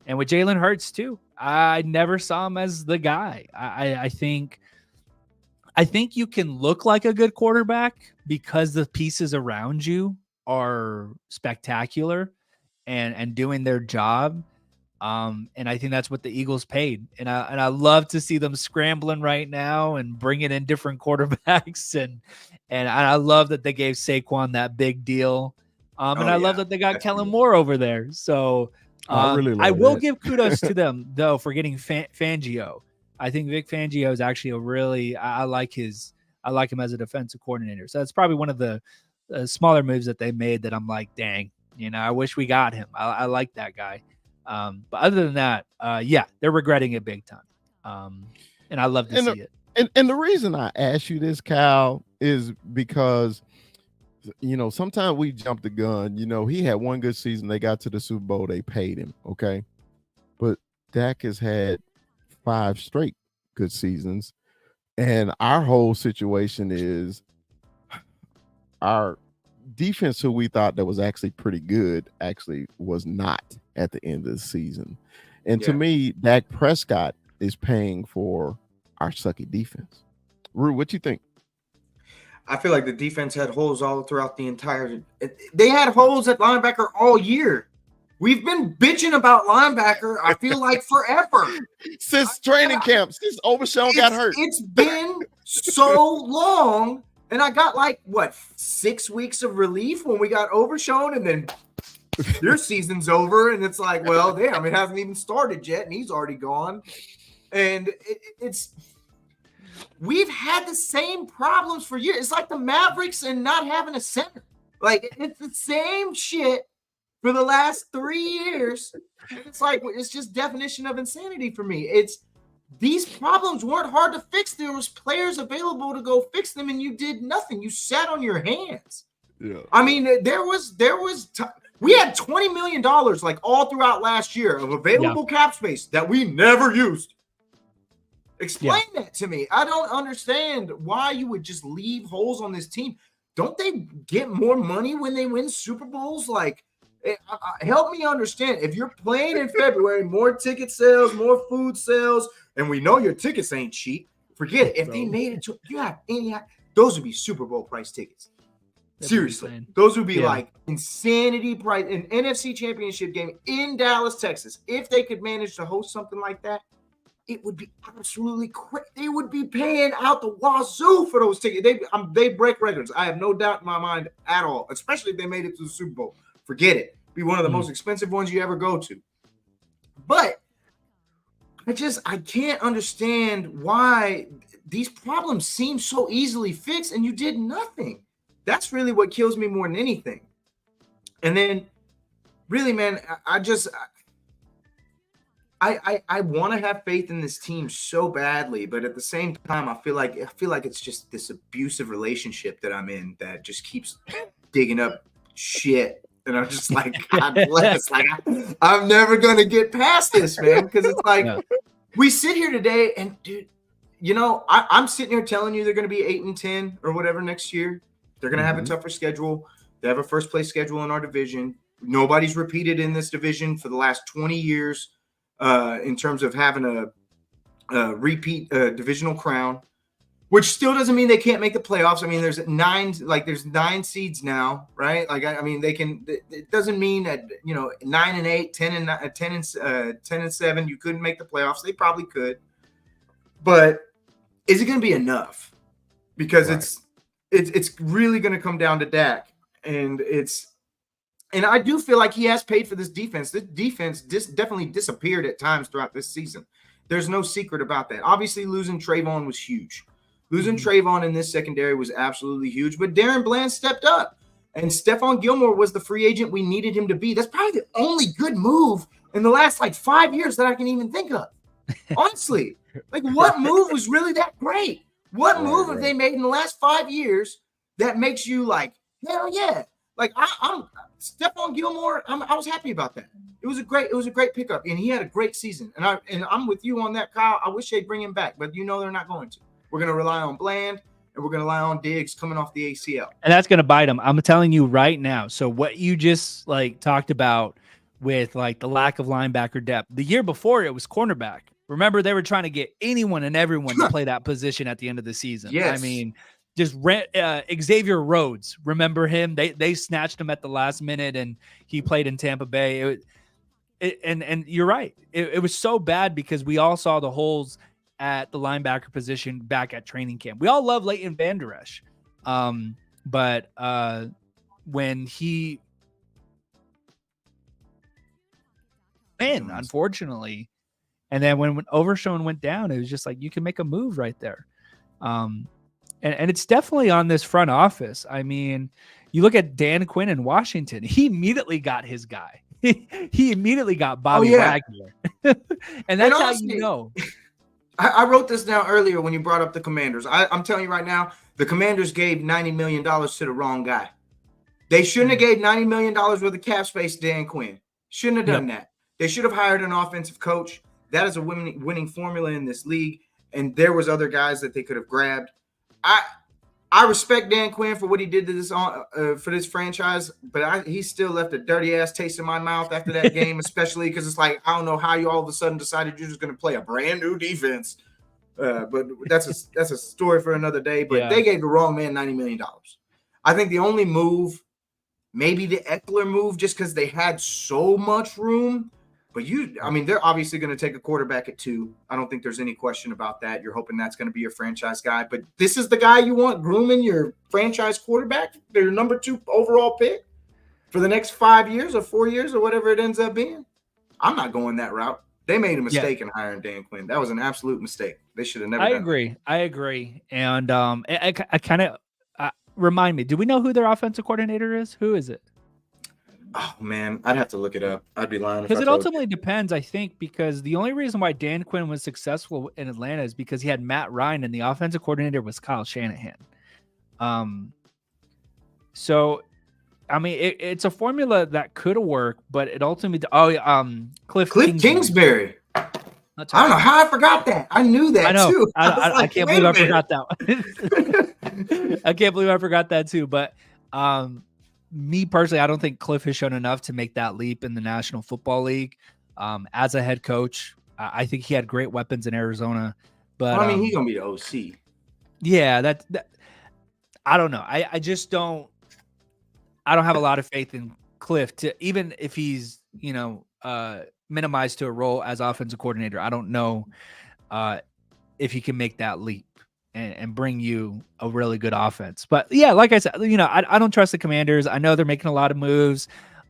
And with Jalen Hurts too, I never saw him as the guy. I think you can look like a good quarterback because the pieces around you are spectacular and doing their job. And I think that's what the Eagles paid. And I love to see them scrambling right now and bringing in different quarterbacks. And I love that they gave Saquon that big deal. And I love that they got Kellen Moore over there. So I will give kudos to them, though, for getting Fangio. I think Vic Fangio is actually I like him as a defensive coordinator. So that's probably one of the smaller moves that they made that I'm like, dang, I wish we got him. I like that guy. But other than that, they're regretting it big time. And I love to see it. And the reason I ask you this, Cal, is because, sometimes we jump the gun. He had one good season. They got to the Super Bowl. They paid him. Okay. Dak has had 5 straight good seasons, and our whole situation is our defense, who we thought that was actually pretty good, actually was not at the end of the season. And to Yeah. me, Dak Prescott is paying for our sucky defense. Rue, what you think? I feel like the defense had holes all throughout the entire. They had holes at linebacker all year. We've been bitching about linebacker, I feel like, forever. Since training camp, since Overshown got hurt. It's been so long. And I got 6 weeks of relief when we got Overshown, and then their season's over. And it's like, well, damn, it hasn't even started yet, and he's already gone. And we've had the same problems for years. It's like the Mavericks and not having a center. Like, it's the same shit for the last 3 years. It's like, it's just definition of insanity for me. These problems weren't hard to fix. There was players available to go fix them, and you did nothing. You sat on your hands. Yeah. I mean, we had $20 million all throughout last year of available cap space that we never used. Explain that to me. I don't understand why you would just leave holes on this team. Don't they get more money when they win Super Bowls? Help me understand. If you're playing in February, more ticket sales, more food sales, and we know your tickets ain't cheap. Forget it. If they made it to those would be Super Bowl price tickets. Seriously, those would be insanity price. An NFC Championship game in Dallas, Texas. If they could manage to host something like that, it would be absolutely crazy. They would be paying out the wazoo for those tickets. They break records. I have no doubt in my mind at all, especially if they made it to the Super Bowl. Forget it. Be one of the most expensive ones you ever go to. But I can't understand why these problems seem so easily fixed and you did nothing. That's really what kills me more than anything. And then, really, man, I want to have faith in this team so badly, but at the same time, I feel like it's just this abusive relationship that I'm in that just keeps digging up shit. And I'm just like, God bless. I'm never gonna get past this, man. Because it's like we sit here today, and dude, I'm sitting here telling you they're gonna be 8-10 or whatever next year. They're gonna have a tougher schedule. They have a first place schedule in our division. Nobody's repeated in this division for the last 20 years in terms of having a repeat divisional crown. Which still doesn't mean they can't make the playoffs. I mean, there's 9 seeds now, right? They can. It doesn't mean that 9-8, 10-7, you couldn't make the playoffs. They probably could, but is it going to be enough? Because it's really going to come down to Dak, and I do feel like he has paid for this defense. This defense definitely disappeared at times throughout this season. There's no secret about that. Obviously, losing Trayvon was huge. Losing Trayvon in this secondary was absolutely huge, but Darren Bland stepped up, and Stephon Gilmore was the free agent we needed him to be. That's probably the only good move in the last 5 years that I can even think of. Honestly, what move was really that great? What move have they made in the last 5 years that makes you hell yeah? I'm Stephon Gilmore. I was happy about that. It was a great pickup, and he had a great season. And I'm with you on that, Kyle. I wish they'd bring him back, but they're not going to. We're going to rely on Bland, and we're going to rely on Diggs coming off the ACL. And that's going to bite them. I'm telling you right now. So what you just talked about with the lack of linebacker depth, the year before it was cornerback. Remember, they were trying to get anyone and everyone to play that position at the end of the season. Yes. I mean, just Xavier Rhodes. Remember him? They snatched him at the last minute, and he played in Tampa Bay. And you're right. It was so bad because we all saw the holes at the linebacker position back at training camp. We all love Leighton Vander Esch. But when he unfortunately, and then when Overshown went down, it was just you can make a move right there. And it's definitely on this front office. I mean, you look at Dan Quinn in Washington, he immediately got his guy. He immediately got Bobby Wagner. And that's how you know. I wrote this down earlier when you brought up the Commanders. I'm telling you right now, the Commanders gave $90 million to the wrong guy. They shouldn't have gave $90 million worth of cap space to Dan Quinn. Shouldn't have done that. They should have hired an offensive coach. That is a winning formula in this league. And there was other guys that they could have grabbed. I respect Dan Quinn for what he did to this for this franchise, but he still left a dirty ass taste in my mouth after that game, especially because it's like, I don't know how you all of a sudden decided you're just going to play a brand new defense. But that's a story for another day. But they gave the wrong man $90 million. I think the only move, maybe the Eckler move, just because they had so much room. But they're obviously going to take a quarterback at 2. I don't think there's any question about that. You're hoping that's going to be your franchise guy. But this is the guy you want grooming your franchise quarterback, your number 2 overall pick for the next 5 years or 4 years or whatever it ends up being. I'm not going that route. They made a mistake in hiring Dan Quinn. That was an absolute mistake. They should have never done it. I agree. And I kind of remind me, do we know who their offensive coordinator is? Who is it? Oh, man, I'd have to look it up. I'd be lying. Because it ultimately depends, I think, because the only reason why Dan Quinn was successful in Atlanta is because he had Matt Ryan and the offensive coordinator was Kyle Shanahan. So, I mean, it's a formula that could work, but it ultimately Cliff Kingsbury. I don't know how I forgot that. I knew that too. I can't believe I forgot that one. I can't believe I forgot that too. But me personally, I don't think Cliff has shown enough to make that leap in the National Football League. As a head coach, I think he had great weapons in Arizona. But he's gonna be the OC. Yeah, that I don't know. I just don't. I don't have a lot of faith in Cliff to, even if he's minimized to a role as offensive coordinator. I don't know if he can make that leap and bring you a really good offense. But yeah, like I said, I don't trust the Commanders. I know they're making a lot of moves.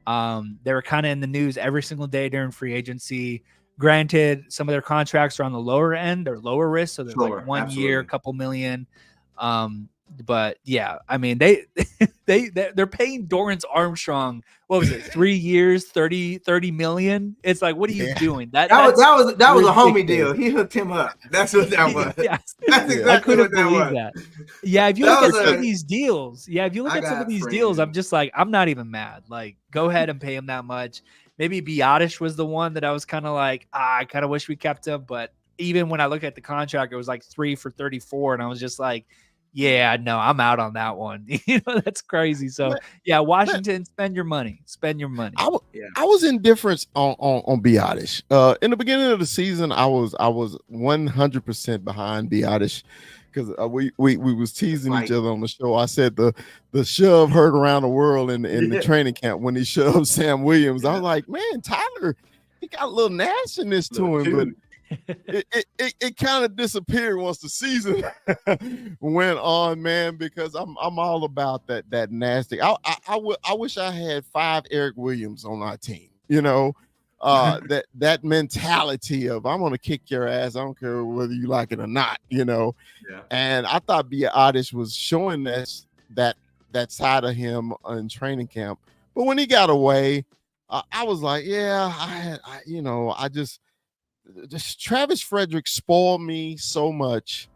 They were kind of in the news every single day during free agency. Granted, some of their contracts are on the lower end, they're lower risk, so they're like 1 year, couple million. But yeah, I mean, they're paying Dorrance Armstrong, what was it, 3 years, 30 million? It's like, what are you doing? That was a homie deal. He hooked him up. That's what that was. Yes. That's exactly I couldn't what that believe was. that. Yeah, if you look at some of these deals, I'm just like, I'm not even mad. Like, go ahead and pay him that much. Maybe Biotish was the one that I was kind of like, I kind of wish we kept him. But even when I look at the contract, it was like 3 for 34, and I was just like, yeah, no, I'm out on that one. That's crazy. So yeah, Washington, spend your money. I was indifferent on Biotish. In the beginning of the season, I was 100% behind Biotish because we was teasing each other on the show. I said the shove heard around the world in the training camp when he shoved Sam Williams. I was like, man, Tyler, he got a little nastiness to him, but it kind of disappeared once the season went on, man, because I'm all about that nasty. I wish I had 5 Eric Williams on our team, that mentality of I'm gonna kick your ass, I don't care whether you like it or not, Yeah. And I thought Biotish was showing that side of him in training camp, but when he got away, I was like, yeah, Travis Frederick spoiled me so much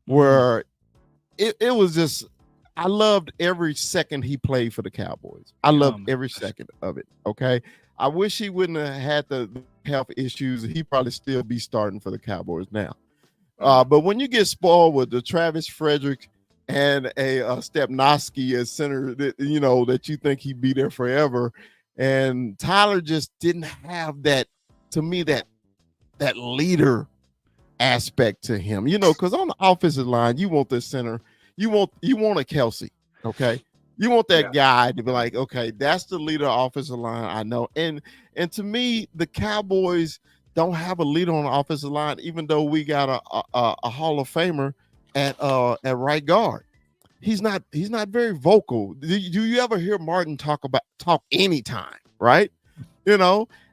where it was just, I loved every second he played for the Cowboys. I loved every second of it. Okay. I wish he wouldn't have had the health issues. He'd probably still be starting for the Cowboys now. But when you get spoiled with the Travis Frederick and a Stepnoski as center, that you think he'd be there forever. And Tyler just didn't have that, to me, that leader aspect to him, because on the offensive line, you want the center, you want a Kelsey, okay? You want that guy to be like, okay, that's the leader of offensive line, I know. And to me, the Cowboys don't have a leader on the offensive line, even though we got a Hall of Famer at right guard. He's not very vocal. Do you ever hear Martin talk anytime, right?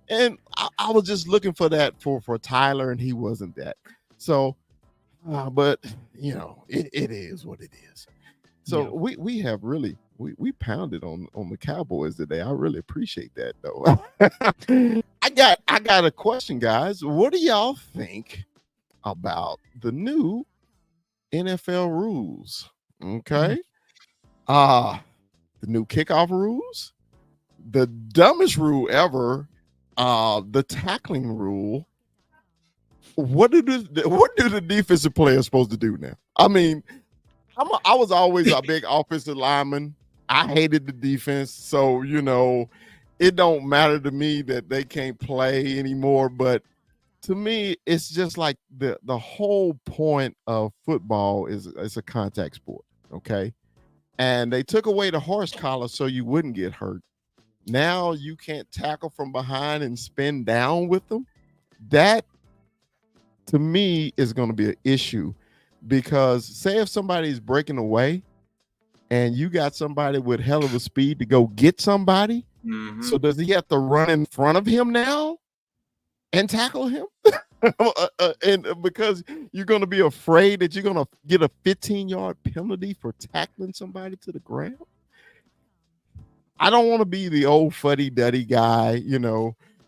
And I was just looking for that for Tyler, and he wasn't that. So, but it is what it is. So we have really we pounded on the Cowboys today. I really appreciate that, though. I got a question, guys. What do y'all think about the new NFL rules? Okay, the new kickoff rules, the dumbest rule ever. The tackling rule, what do the defensive players supposed to do now? I mean, I was always a big offensive lineman. I hated the defense, so it don't matter to me that they can't play anymore. But to me, it's just like the whole point of football is it's a contact sport, okay? And they took away the horse collar so you wouldn't get hurt. Now you can't tackle from behind and spin down with them. That to me is going to be an issue because say if somebody's breaking away and you got somebody with hell of a speed to go get somebody, so does he have to run in front of him now and tackle him? And because you're going to be afraid that you're going to get a 15-yard penalty for tackling somebody to the ground. I don't want to be the old fuddy-duddy guy,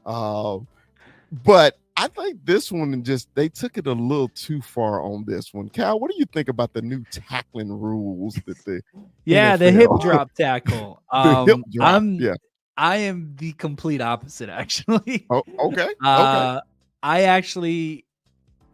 but I think this one they took it a little too far on this one. Cal, what do you think about the new tackling rules that the the hip drop tackle? Hip drop, I am the complete opposite, actually. Oh, okay. I actually,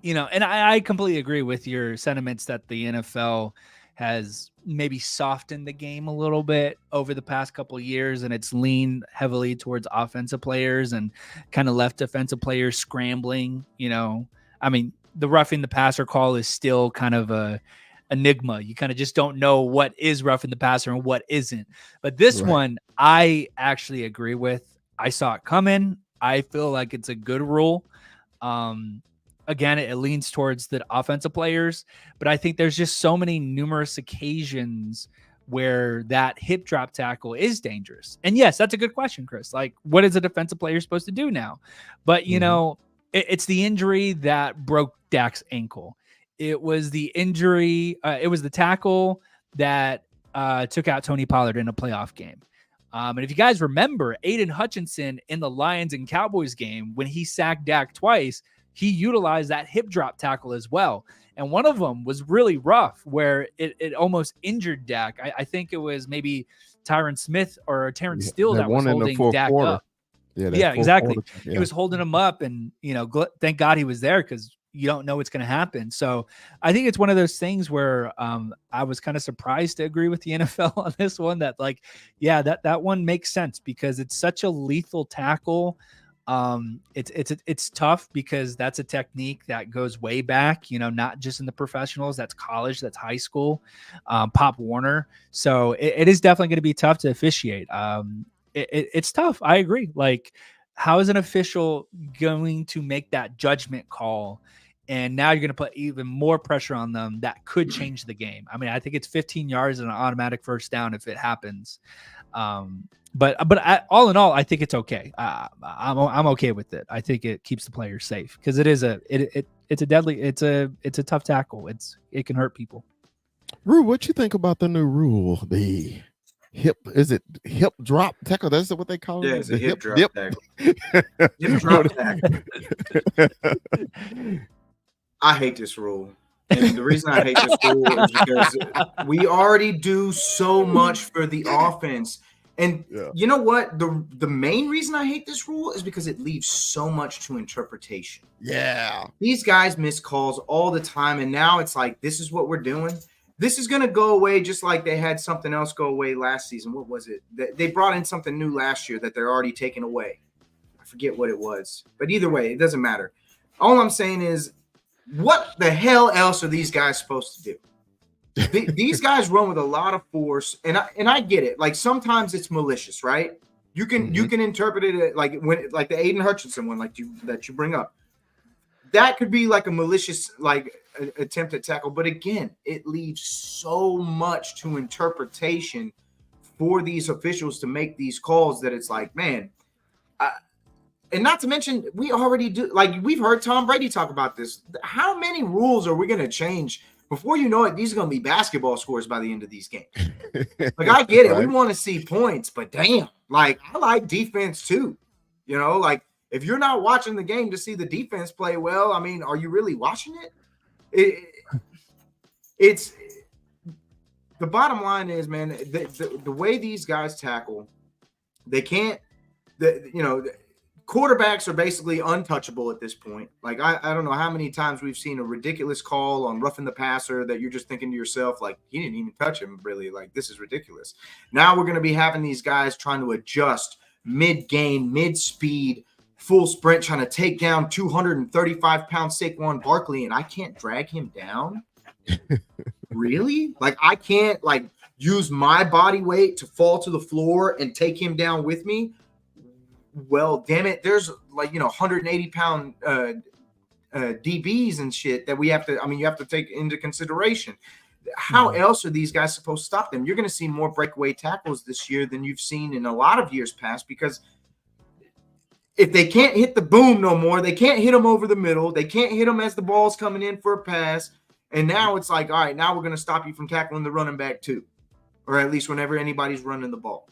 and I completely agree with your sentiments that the NFL has maybe softened the game a little bit over the past couple of years, and it's leaned heavily towards offensive players and kind of left defensive players scrambling. I mean, the roughing the passer call is still kind of a enigma. You kind of just don't know what is roughing the passer and what isn't. But this one, I actually agree with. I saw it coming. I feel like it's a good rule. Again, it leans towards the offensive players, but I think there's just so many numerous occasions where that hip drop tackle is dangerous. And yes, that's a good question, Chris. Like, what is a defensive player supposed to do now? But, it's the injury that broke Dak's ankle. It was the injury. It was the tackle that took out Tony Pollard in a playoff game. And if you guys remember, Aiden Hutchinson in the Lions and Cowboys game, when he sacked Dak twice, he utilized that hip drop tackle as well. And one of them was really rough where it almost injured Dak. I think it was maybe Tyron Smith or Terrence Steele that was holding Dak up. Yeah, exactly. He was holding him up, and thank God he was there because you don't know what's going to happen. So I think it's one of those things where I was kind of surprised to agree with the NFL on this one. That that one makes sense because it's such a lethal tackle. It's tough because that's a technique that goes way back, not just in the professionals, that's college, that's high school, Pop Warner. So it is definitely going to be tough to officiate. It's tough. I agree. Like, how is an official going to make that judgment call? And now you're going to put even more pressure on them that could change the game. I mean, I think it's 15 yards and an automatic first down if it happens. But all in all, I think it's okay. I'm okay with it. I think it keeps the players safe because it is it's a tough tackle. It can hurt people. Rue, what you think about the new rule? The hip drop tackle? That's what they call it. Yeah, it's a hip drop tackle. Hip drop tackle. I hate this rule. And the reason I hate this rule is because we already do so much for the offense. And you know what? The main reason I hate this rule is because it leaves so much to interpretation. Yeah. These guys miss calls all the time. And now it's like, this is what we're doing. This is going to go away just like they had something else go away last season. What was it? They brought in something new last year that they're already taking away. I forget what it was. But either way, it doesn't matter. All I'm saying is, what the hell else are these guys supposed to do? These guys run with a lot of force, and I get it. Like sometimes it's malicious, right? You can interpret it like the Aiden Hutchinson one, that you bring up. That could be like a malicious attempt at tackle, but again, it leaves so much to interpretation for these officials to make these calls that it's like, man. And not to mention, we already do. Like we've heard Tom Brady talk about this. How many rules are we going to change? Before you know it, these are going to be basketball scores by the end of these games. Like, I get it. Right. We want to see points, but damn, I like defense too. If you're not watching the game to see the defense play well, I mean, are you really watching it? It's the bottom line is, man, the way these guys tackle, they can't, quarterbacks are basically untouchable at this point. Like, I don't know how many times we've seen a ridiculous call on roughing the passer that you're just thinking to yourself, like, he didn't even touch him, really. Like, this is ridiculous. Now we're going to be having these guys trying to adjust mid-gain, mid-speed, full sprint, trying to take down 235-pound Saquon Barkley, and I can't drag him down? Really? Like, I can't, like, use my body weight to fall to the floor and take him down with me? Well, damn it, there's, like, 180-pound DBs and shit that we have to, you have to take into consideration. How else are these guys supposed to stop them? You're going to see more breakaway tackles this year than you've seen in a lot of years past, because if they can't hit the boom no more, they can't hit them over the middle, they can't hit them as the ball's coming in for a pass, and now it's like, all right, now we're going to stop you from tackling the running back too, or at least whenever anybody's running the ball.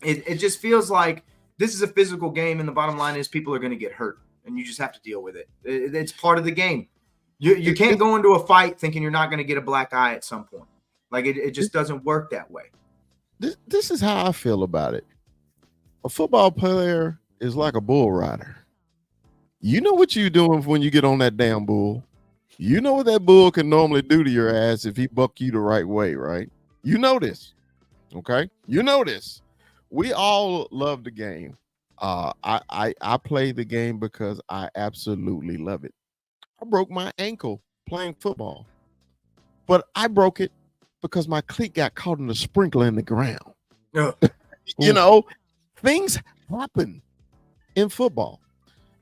It just feels like this is a physical game, and the bottom line is people are going to get hurt, and you just have to deal with it. It's part of the game. You can't go into a fight thinking you're not going to get a black eye at some point. Like, it just doesn't work that way. This is how I feel about it. A football player is like a bull rider. You know what you're doing when you get on that damn bull. You know what that bull can normally do to your ass if he buck you the right way, right? You know this, okay? You know this. We all love the game. I play the game because I absolutely love it. I broke my ankle playing football, but I broke it because my cleat got caught in the sprinkler in the ground. Things happen in football.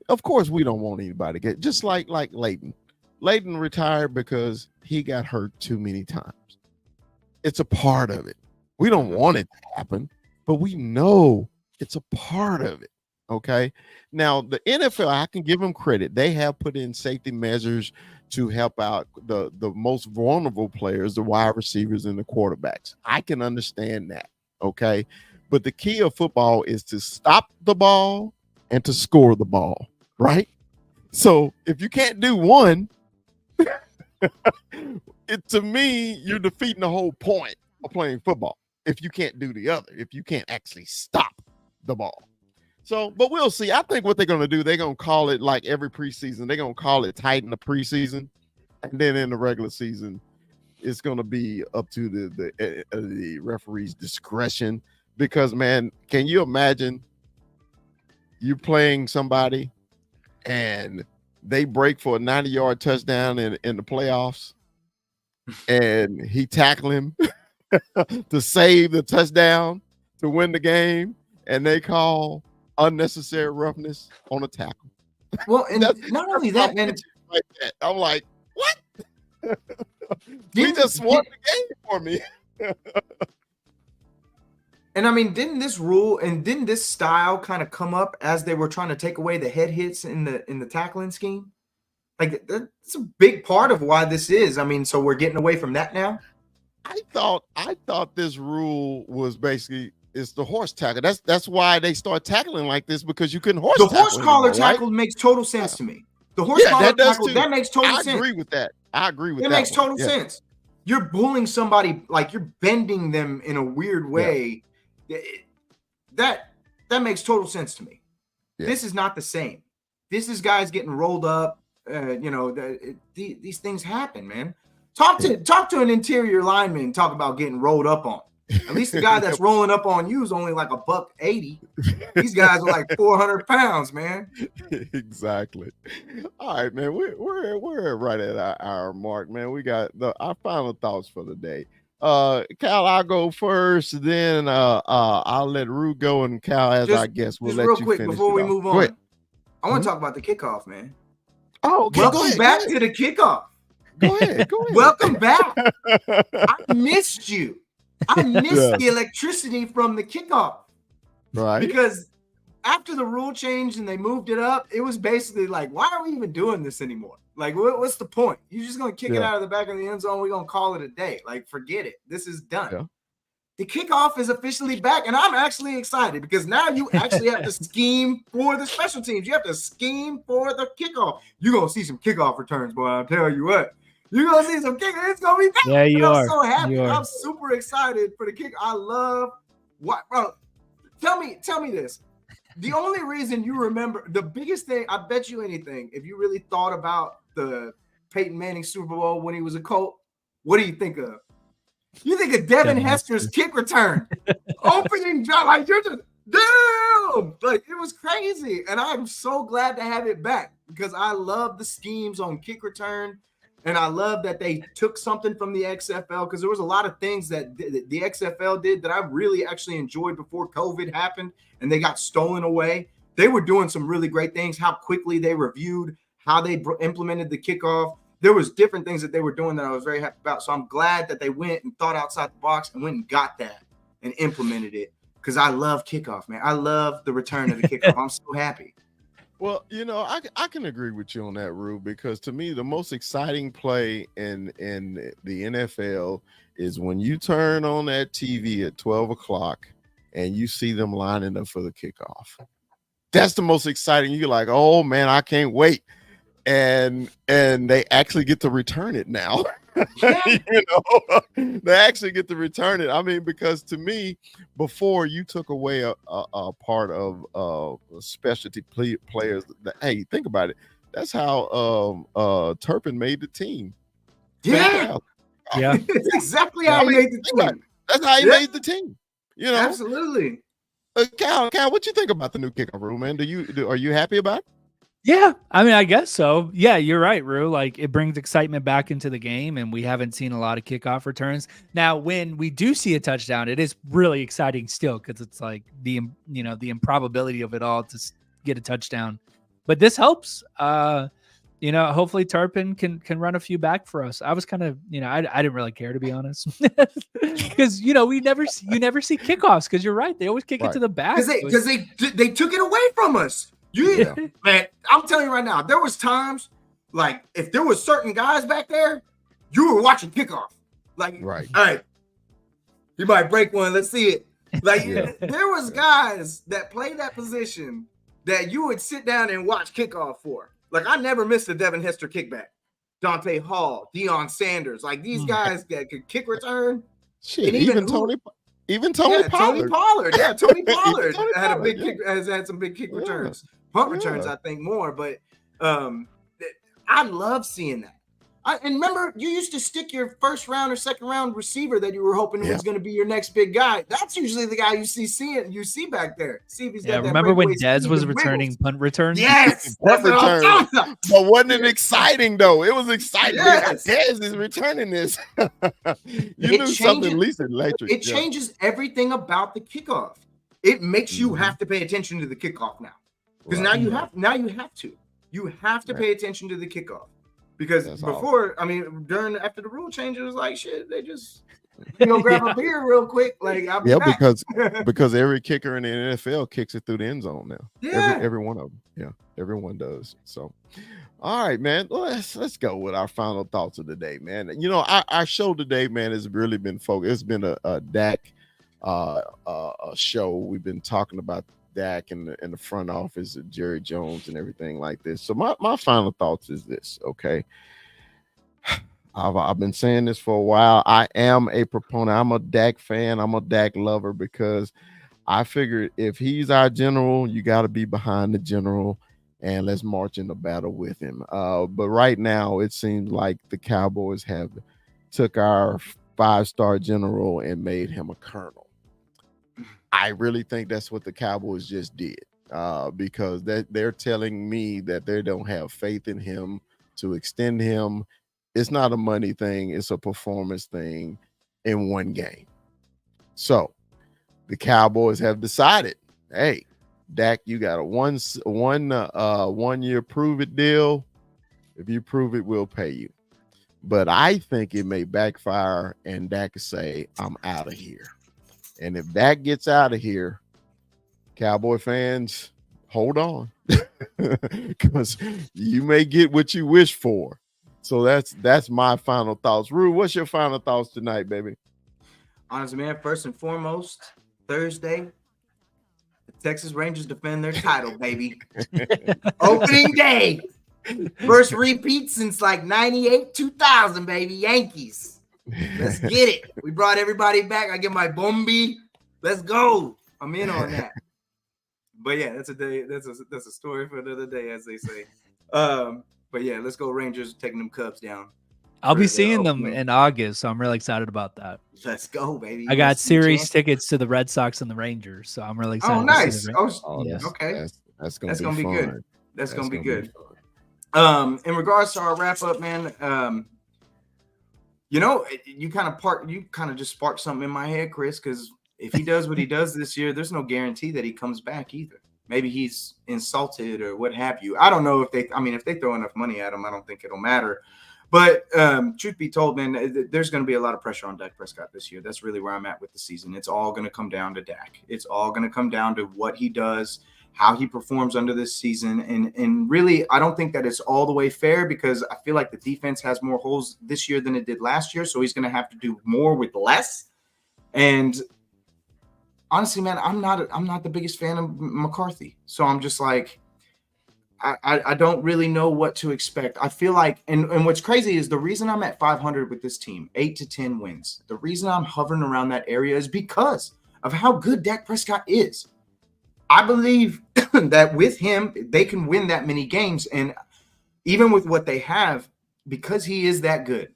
Of course, we don't want anybody to get, just like Leighton. Leighton retired because he got hurt too many times. It's a part of it. We don't want it to happen, but we know it's a part of it. Okay. Now, the NFL, I can give them credit. They have put in safety measures to help out the most vulnerable players, the wide receivers and the quarterbacks. I can understand that. Okay. But the key of football is to stop the ball and to score the ball, right? So if you can't do one, to me, you're defeating the whole point of playing football. If you can't do the other, if you can't actually stop the ball. So, but we'll see. I think what they're going to do, they're going to call it like every preseason. They're going to call it tight in the preseason. And then in the regular season, it's going to be up to the referee's discretion. Because, man, can you imagine you playing somebody and they break for a 90-yard touchdown in the playoffs and he tackle him to save the touchdown to win the game, and they call unnecessary roughness on a tackle? Well, and not only that, man. Like that. I'm like, what? We just won the game for me. And didn't this rule and didn't this style kind of come up as they were trying to take away the head hits in the tackling scheme? Like, that's a big part of why this is. So we're getting away from that now. I thought this rule was basically it's the horse tackle. That's why they start tackling like this, because you couldn't horse. The tackle horse collar anymore, tackle right? makes total sense to me. The horse collar tackle, that makes total sense. I agree with that. That makes total sense. You're bullying somebody, like you're bending them in a weird way. Yeah. That makes total sense to me. Yeah. This is not the same. This is guys getting rolled up. These things happen, man. Talk to an interior lineman. Talk about getting rolled up on. At least the guy that's rolling up on you is only like $180. These guys are like 400 pounds, man. Exactly. All right, man. We're right at our mark, man. We got our final thoughts for the day. Cal, I'll go first. Then I'll let Rue go, and Cal, as I guess, we'll let you finish. Real quick before we move on, I want to talk about the kickoff, man. Oh, okay. Welcome back to the kickoff. Go ahead. Welcome back. I missed you. I missed the electricity from the kickoff. Right. Because after the rule change and they moved it up, it was basically like, why are we even doing this anymore? Like, what's the point? You're just going to kick it out of the back of the end zone. We're going to call it a day. Like, forget it. This is done. Yeah. The kickoff is officially back, and I'm actually excited because now you actually have to scheme for the special teams. You have to scheme for the kickoff. You're going to see some kickoff returns, boy. I'll tell you what. You're going to see some kickoff. It's going to be bad. Yeah, I'm so happy. I'm super excited for the kick. I love what, bro. Tell me this. the only reason you remember the biggest thing, I bet you anything, if you really thought about the Peyton Manning Super Bowl when he was a Colt, what do you think of? You think of Devin Hester's kick return, opening drive, like you're just damn, like it was crazy, and I'm so glad to have it back because I love the schemes on kick return, and I love that they took something from the XFL because there was a lot of things that the XFL did that I really actually enjoyed before COVID happened, and they got stolen away. They were doing some really great things. How quickly they reviewed, how they implemented the kickoff. There was different things that they were doing that I was very happy about. So I'm glad that they went and thought outside the box and went and got that and implemented it because I love kickoff, man. I love the return of the kickoff. I'm so happy. Well, I can agree with you on that, Rube, because to me, the most exciting play in the NFL is when you turn on that TV at 12 o'clock and you see them lining up for the kickoff. That's the most exciting. You're like, oh, man, I can't wait. And they actually get to return it now. They actually get to return it. I mean, because to me, before you took away a part of specialty players. Hey, think about it. That's how Turpin made the team. Yeah. That's exactly how he made the team. That's how he made the team. Absolutely. Cal, what you think about the new kickoff rule, man? Are you happy about it? Yeah, I mean, I guess so. Yeah, you're right, Rue. Like, it brings excitement back into the game, and we haven't seen a lot of kickoff returns. Now, when we do see a touchdown, it is really exciting still because it's like the improbability of it all to get a touchdown. But this helps. Hopefully Turpin can run a few back for us. I was kind of, I didn't really care, to be honest, because you never see kickoffs because you're right, they always kick it to the back because they took it away from us. Man, I'm telling you right now, there was times like if there was certain guys back there, you were watching kickoff. Like, right. All right, you might break one. Let's see it. Like, there was guys that played that position that you would sit down and watch kickoff for. Like, I never missed a Devin Hester kickback. Dante Hall, Deion Sanders, like these guys that could kick return. Shit, even Tony Pollard. Tony Pollard. Yeah, Tony Pollard had a big kick, has had some big kick returns. Punt returns, I think, more. But I love seeing that. And remember, you used to stick your first round or second round receiver that you were hoping was going to be your next big guy. That's usually the guy you see back there. See if he's got that. Remember when Dez was returning punt returns? Yes, punt returns. But wasn't it exciting though? It was exciting. Yes. Dez is returning this. You knew something at least electric. It changes everything about the kickoff. It makes you have to pay attention to the kickoff now, because now you have to pay attention to the kickoff. Because before, I mean, after the rule change, it was like shit. They just go grab a beer real quick. Like, I'll be back. because every kicker in the NFL kicks it through the end zone now. Yeah, every one of them. Yeah, everyone does. So, all right, man. Let's go with our final thoughts of the day, man. Our show today, man, has really been focused. It's been a Dak show. We've been talking about Dak in the front office of Jerry Jones and everything like this. So my final thoughts is this, okay? I've been saying this for a while. I am a proponent. I'm a Dak fan. I'm a Dak lover because I figured if he's our general, you got to be behind the general and let's march into battle with him. But right now, it seems like the Cowboys have took our 5-star general and made him a colonel. I really think that's what the Cowboys just did because they're telling me that they don't have faith in him to extend him. It's not a money thing. It's a performance thing in one game. So the Cowboys have decided, hey, Dak, you got a one year prove it deal. If you prove it, we'll pay you. But I think it may backfire and Dak could say, I'm out of here. And if Dak gets out of here, Cowboy fans, hold on, because you may get what you wish for. So that's my final thoughts. Rue, what's your final thoughts tonight, baby? Honestly, man, first and foremost, Thursday, the Texas Rangers defend their title, baby. Opening day. First repeat since like 98, 2000, baby. Yankees. Let's get it. We brought everybody back. I get my Bombi. Let's go. I'm in on that. But yeah, that's a story for another day, as they say. But yeah, let's go Rangers taking them Cubs down. I'll be seeing them in August, so I'm really excited about that. Let's go, baby. I got series tickets to the Red Sox and the Rangers, so I'm really excited. Oh, nice. To see yes. Okay. That's gonna be good. That's gonna be good. In regards to our wrap up, man, you know, you kind of just sparked something in my head, Chris, because if he does what he does this year, there's no guarantee that he comes back either. Maybe he's insulted or what have you. I don't know if they throw enough money at him, I don't think it'll matter. But truth be told, man, there's going to be a lot of pressure on Dak Prescott this year. That's really where I'm at with the season. It's all going to come down to Dak. It's all going to come down to what he does, how he performs under this season. And really, I don't think that it's all the way fair, because I feel like the defense has more holes this year than it did last year. So he's going to have to do more with less. And honestly, man, I'm not the biggest fan of McCarthy. So I'm just like, I don't really know what to expect. I feel like, and what's crazy is the reason I'm at 500 with this team, 8 to 10 wins. The reason I'm hovering around that area is because of how good Dak Prescott is. I believe that with him, they can win that many games. And even with what they have, because he is that good,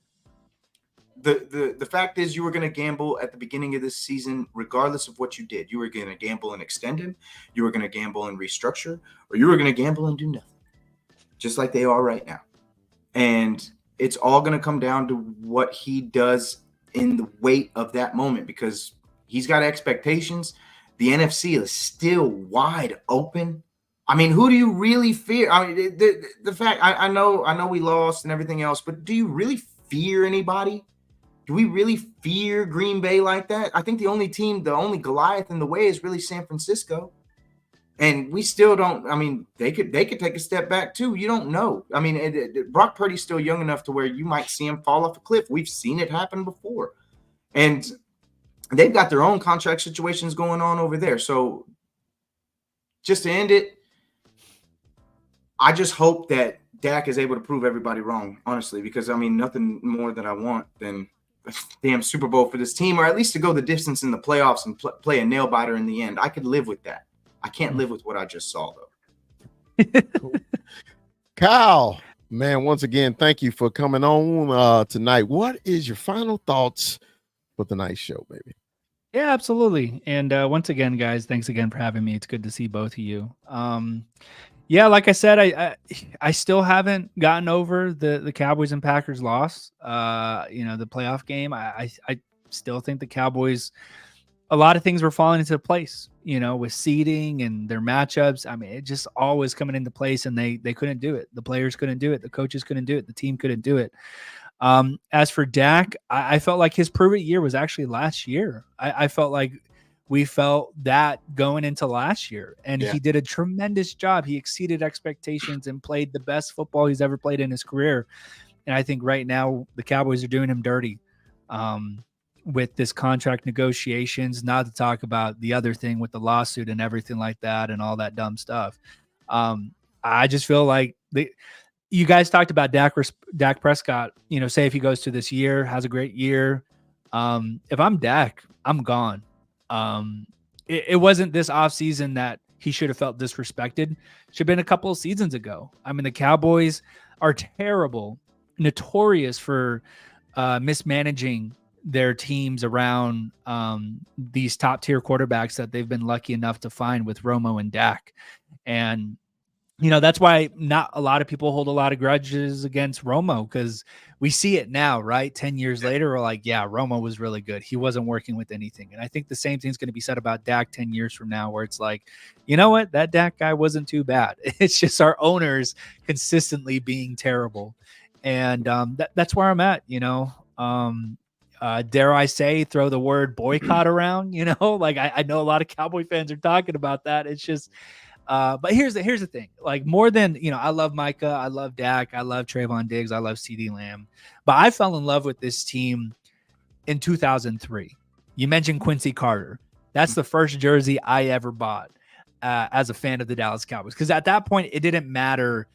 the fact is you were going to gamble at the beginning of this season, regardless of what you did. You were going to gamble and extend him. You were going to gamble and restructure, or you were going to gamble and do nothing, just like they are right now. And it's all going to come down to what he does in the weight of that moment, because he's got expectations. The NFC is still wide open. I mean, who do you really fear? I mean, the fact I know we lost and everything else, but do you really fear anybody? Do we really fear Green Bay like that? I think the only Goliath in the way is really San Francisco. And we still don't. I mean, they could take a step back too. You don't know. I mean, Brock Purdy's still young enough to where you might see him fall off a cliff. We've seen it happen before. And they've got their own contract situations going on over there. So just to end it, I just hope that Dak is able to prove everybody wrong, honestly, because, I mean, nothing more that I want than a damn Super Bowl for this team, or at least to go the distance in the playoffs and play a nail biter in the end. I could live with that. I can't live with what I just saw, though. Kyle, man, once again, thank you for coming on tonight. What is your final thoughts for tonight's show, baby? Yeah, absolutely. And once again, guys, thanks again for having me. It's good to see both of you. Yeah, like I said, I still haven't gotten over the Cowboys and Packers loss. The playoff game. I still think the Cowboys, a lot of things were falling into place, with seeding and their matchups. I mean, it just all was coming into place, and they couldn't do it. The players couldn't do it. The coaches couldn't do it. The team couldn't do it. As for Dak, I felt like his prove it year was actually last year. I felt like we felt that going into last year, and he did a tremendous job. He exceeded expectations and played the best football he's ever played in his career. And I think right now the Cowboys are doing him dirty with this contract negotiations, not to talk about the other thing with the lawsuit and everything like that and all that dumb stuff. I just feel like you guys talked about Dak Prescott, say if he goes to this year, has a great year. If I'm Dak, I'm gone. It wasn't this offseason that he should have felt disrespected. Should have been a couple of seasons ago. I mean, the Cowboys are terrible, notorious for mismanaging their teams around these top tier quarterbacks that they've been lucky enough to find with Romo and Dak. And that's why not a lot of people hold a lot of grudges against Romo, because we see it now, right? 10 years later, we're like, yeah, Romo was really good. He wasn't working with anything. And I think the same thing's going to be said about Dak 10 years from now, where it's like, you know what? That Dak guy wasn't too bad. It's just our owners consistently being terrible. And that's where I'm at, dare I say, throw the word boycott around, like I know a lot of Cowboy fans are talking about that. It's just, but here's the thing, like more than, I love Micah, I love Dak, I love Trayvon Diggs, I love CeeDee Lamb, but I fell in love with this team in 2003. You mentioned Quincy Carter. That's the first jersey I ever bought as a fan of the Dallas Cowboys. Because at that point, it didn't matter.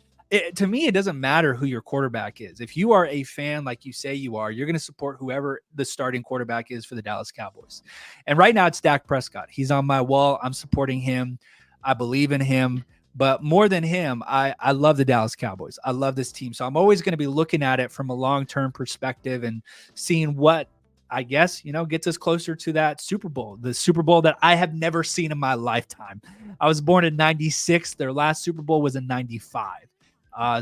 To me, it doesn't matter who your quarterback is. If you are a fan like you say you are, you're going to support whoever the starting quarterback is for the Dallas Cowboys. And right now, it's Dak Prescott. He's on my wall. I'm supporting him. I believe in him. But more than him, I love the Dallas Cowboys. I love this team. So I'm always going to be looking at it from a long-term perspective and seeing what, I guess, gets us closer to that Super Bowl, the Super Bowl that I have never seen in my lifetime. I was born in 96. Their last Super Bowl was in 95.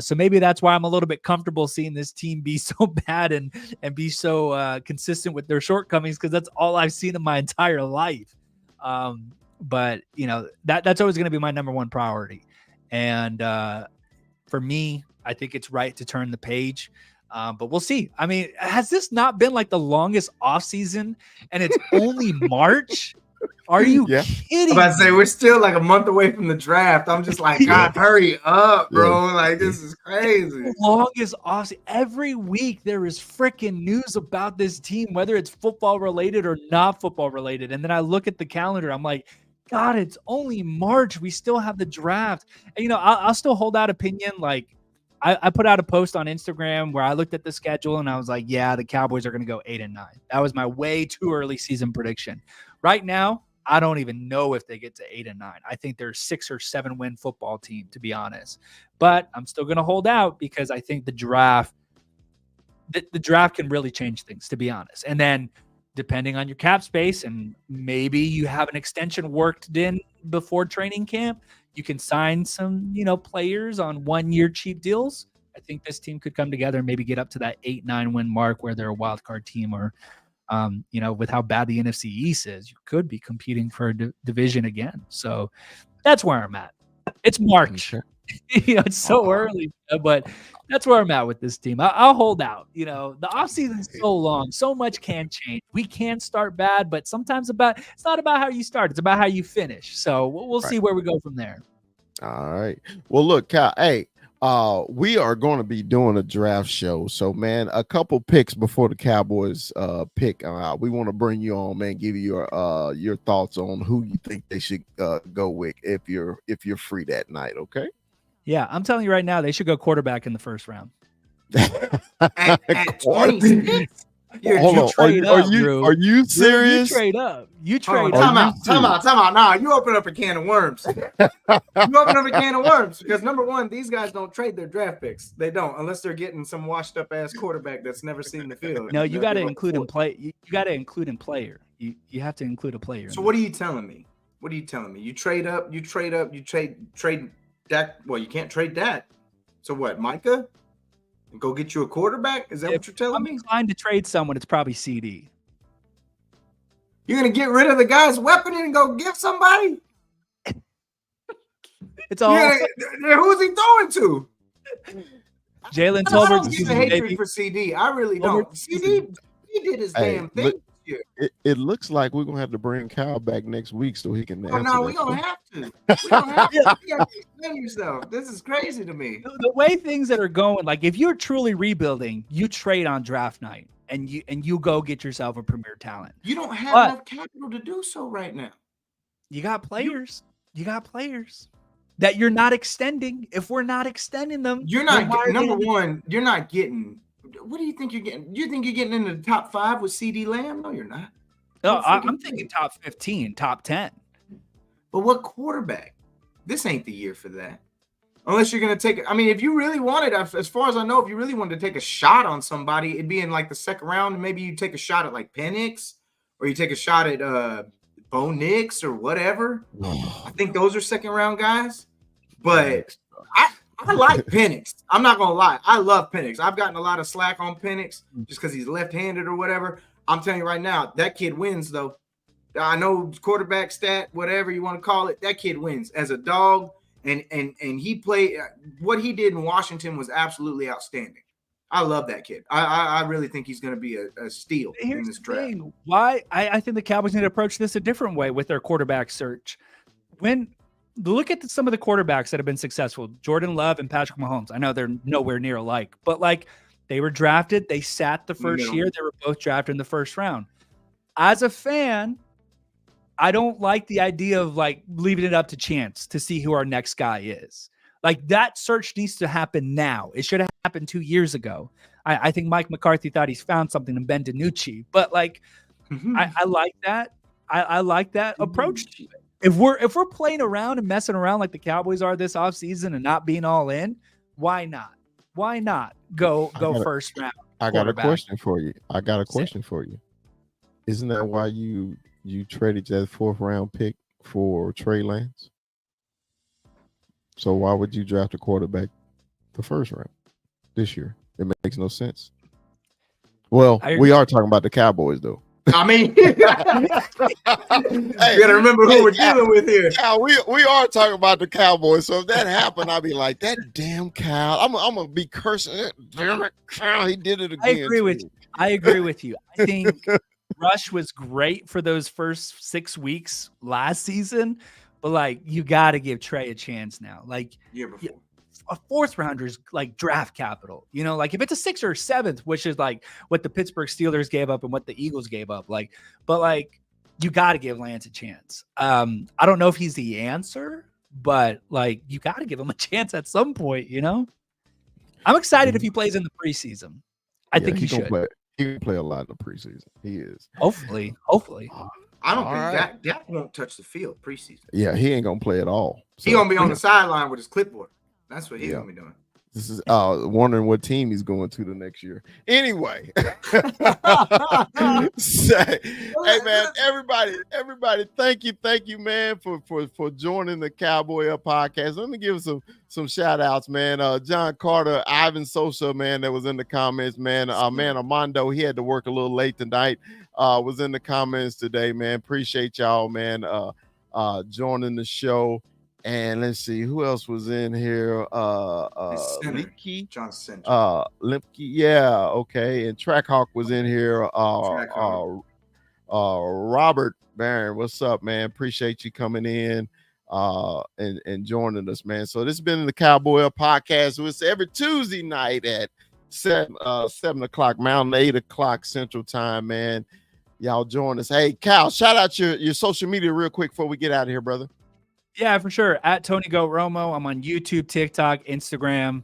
So maybe that's why I'm a little bit comfortable seeing this team be so bad and be so consistent with their shortcomings, because that's all I've seen in my entire life. But that's always going to be my number one priority. And for me, I think it's right to turn the page. But we'll see. I mean, has this not been like the longest offseason and it's only March? Are you kidding? I'm about to say, we're still like a month away from the draft. I'm just like, God, hurry up, bro. Like, this is crazy. The longest offseason. Every week there is freaking news about this team, whether it's football related or not football related. And then I look at the calendar. I'm like, God, it's only March. We still have the draft. And, I'll still hold that opinion. Like, I put out a post on Instagram where I looked at the schedule and I was like, yeah, the Cowboys are going to go 8-9. That was my way too early season prediction. Right now, I don't even know if they get to 8-9. I think they're 6 or 7 win football team, to be honest. But I'm still going to hold out because I think the draft can really change things, to be honest. And then depending on your cap space, and maybe you have an extension worked in before training camp, you can sign some, players on 1-year cheap deals. I think this team could come together and maybe get up to that 8-9 win mark where they're a wild card team, or, with how bad the NFC East is, you could be competing for a division again. So that's where I'm at. It's March. Okay. It's so early, but that's where I'm at with this team. I'll hold out. The offseason is so long. So much can change. We can start bad, but sometimes it's not about how you start. It's about how you finish. So we'll see where we go from there. All right. Well, look, Kyle, hey, we are going to be doing a draft show. So, man, a couple picks before the Cowboys pick. We want to bring you on, man, give you your thoughts on who you think they should go with if you're free that night, okay? Yeah, I'm telling you right now, they should go quarterback in the first round. At 26? Are you serious? You trade up. Time out. Nah, you open up a can of worms. Because number one, these guys don't trade their draft picks. They don't, unless they're getting some washed up ass quarterback that's never seen the field. No, you got to include in play. You got to include in player. You have to include a player. So what are you telling me? You trade up. You trade that. Well, you can't trade that. So what, Micah? Go get you a quarterback? Is that what you're telling me? I'm inclined to trade someone. It's probably CD. You're going to get rid of the guy's weapon and go give somebody? It's all. Who's he throwing to? Jalen Tolbert. I don't get the hatred for CD. I really don't. CD, he did his damn thing. It looks like we're going to have to bring Kyle back next week so he can answer. No, we don't have to. We don't have to. You got to explain yourself. This is crazy to me. The way things that are going, like if you're truly rebuilding, you trade on draft night and you go get yourself a premier talent. You don't have enough capital to do so right now. You got players. You got players that you're not extending. If we're not extending them, you're not number one. You're not getting. What do you think you're getting? You think you're getting into the top 5 with CD Lamb? No, you're not. No, I'm thinking top 15, top 10. But what quarterback? This ain't the year for that. Unless you're going to take – I mean, if you really wanted – as far as I know, if you really wanted to take a shot on somebody, it'd be in like the second round. And maybe you take a shot at like Penix, or you take a shot at Bo Nix or whatever. I think those are second round guys. But I like Penix. I'm not gonna lie. I love Penix. I've gotten a lot of slack on Penix just because he's left-handed or whatever. I'm telling you right now, that kid wins though. I know quarterback stat, whatever you want to call it, that kid wins as a dog. And he played what he did in Washington was absolutely outstanding. I love that kid. I really think he's going to be a steal in this draft. Why I think the Cowboys need to approach this a different way with their quarterback search. When look at some of the quarterbacks that have been successful, Jordan Love and Patrick Mahomes. I know they're nowhere near alike, but like they were drafted, they sat the first year. They were both drafted in the first round. As a fan, I don't like the idea of like leaving it up to chance to see who our next guy is. Like that search needs to happen now. It should have happened 2 years ago. I think Mike McCarthy thought he's found something in Ben DiNucci, but like I like that. I like that approach to it. If we're playing around and messing around like the Cowboys are this offseason and not being all in, why not? Why not go first round? I got a question for you. Isn't that why you traded that 4th round pick for Trey Lance? So why would you draft a quarterback the 1st round this year? It makes no sense. Well, we are talking about the Cowboys, though. I mean, you gotta remember who we're dealing with here. Cal, we are talking about the Cowboys. So if that happened, I'd be like, that damn Cal. I'm gonna be cursing. Damn it, Cal, he did it again. I agree with you. I think Rush was great for those first 6 weeks last season, but like you got to give Trey a chance now. Like year before. A 4th rounder is like draft capital, like if it's a 6th or 7th, which is like what the Pittsburgh Steelers gave up and what the Eagles gave up, but you got to give Lance a chance. I don't know if he's the answer, but like you got to give him a chance at some point. I'm excited if he plays in the preseason. I think he should. He can play a lot in the preseason. He is. Hopefully. I don't think Dak won't touch the field preseason. Yeah, he ain't gonna play at all. So, he gonna be on the sideline with his clipboard. That's what he's gonna be doing. This is wondering what team he's going to the next year. Anyway, hey man, everybody, thank you, man, for joining the Cowboy Up podcast. Let me give some shout outs, man. John Carter, Ivan Sosa, man, that was in the comments, man. Man, Armando, he had to work a little late tonight. Was in the comments today, man. Appreciate y'all, man. Joining the show. And let's see who else was in here. Limke, John Center. Limke, yeah, okay. And Trackhawk was in here. Robert Barron, what's up, man? Appreciate you coming in and joining us, man. So this has been the Cowboy Up podcast. It's every Tuesday night at 7 o'clock Mountain, 8 o'clock Central Time, man. Y'all join us. Hey, Cal, shout out your social media real quick before we get out of here, brother. Yeah, for sure. At Tony Goat Romo. I'm on YouTube, TikTok, Instagram.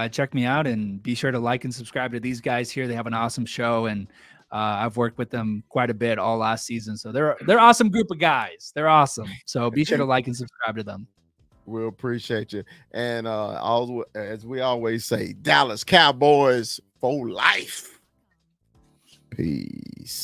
Check me out and be sure to like and subscribe to these guys here. They have an awesome show, and I've worked with them quite a bit all last season. So they're awesome group of guys. They're awesome. So be sure to like and subscribe to them. We'll appreciate you. And as we always say, Dallas Cowboys for life. Peace.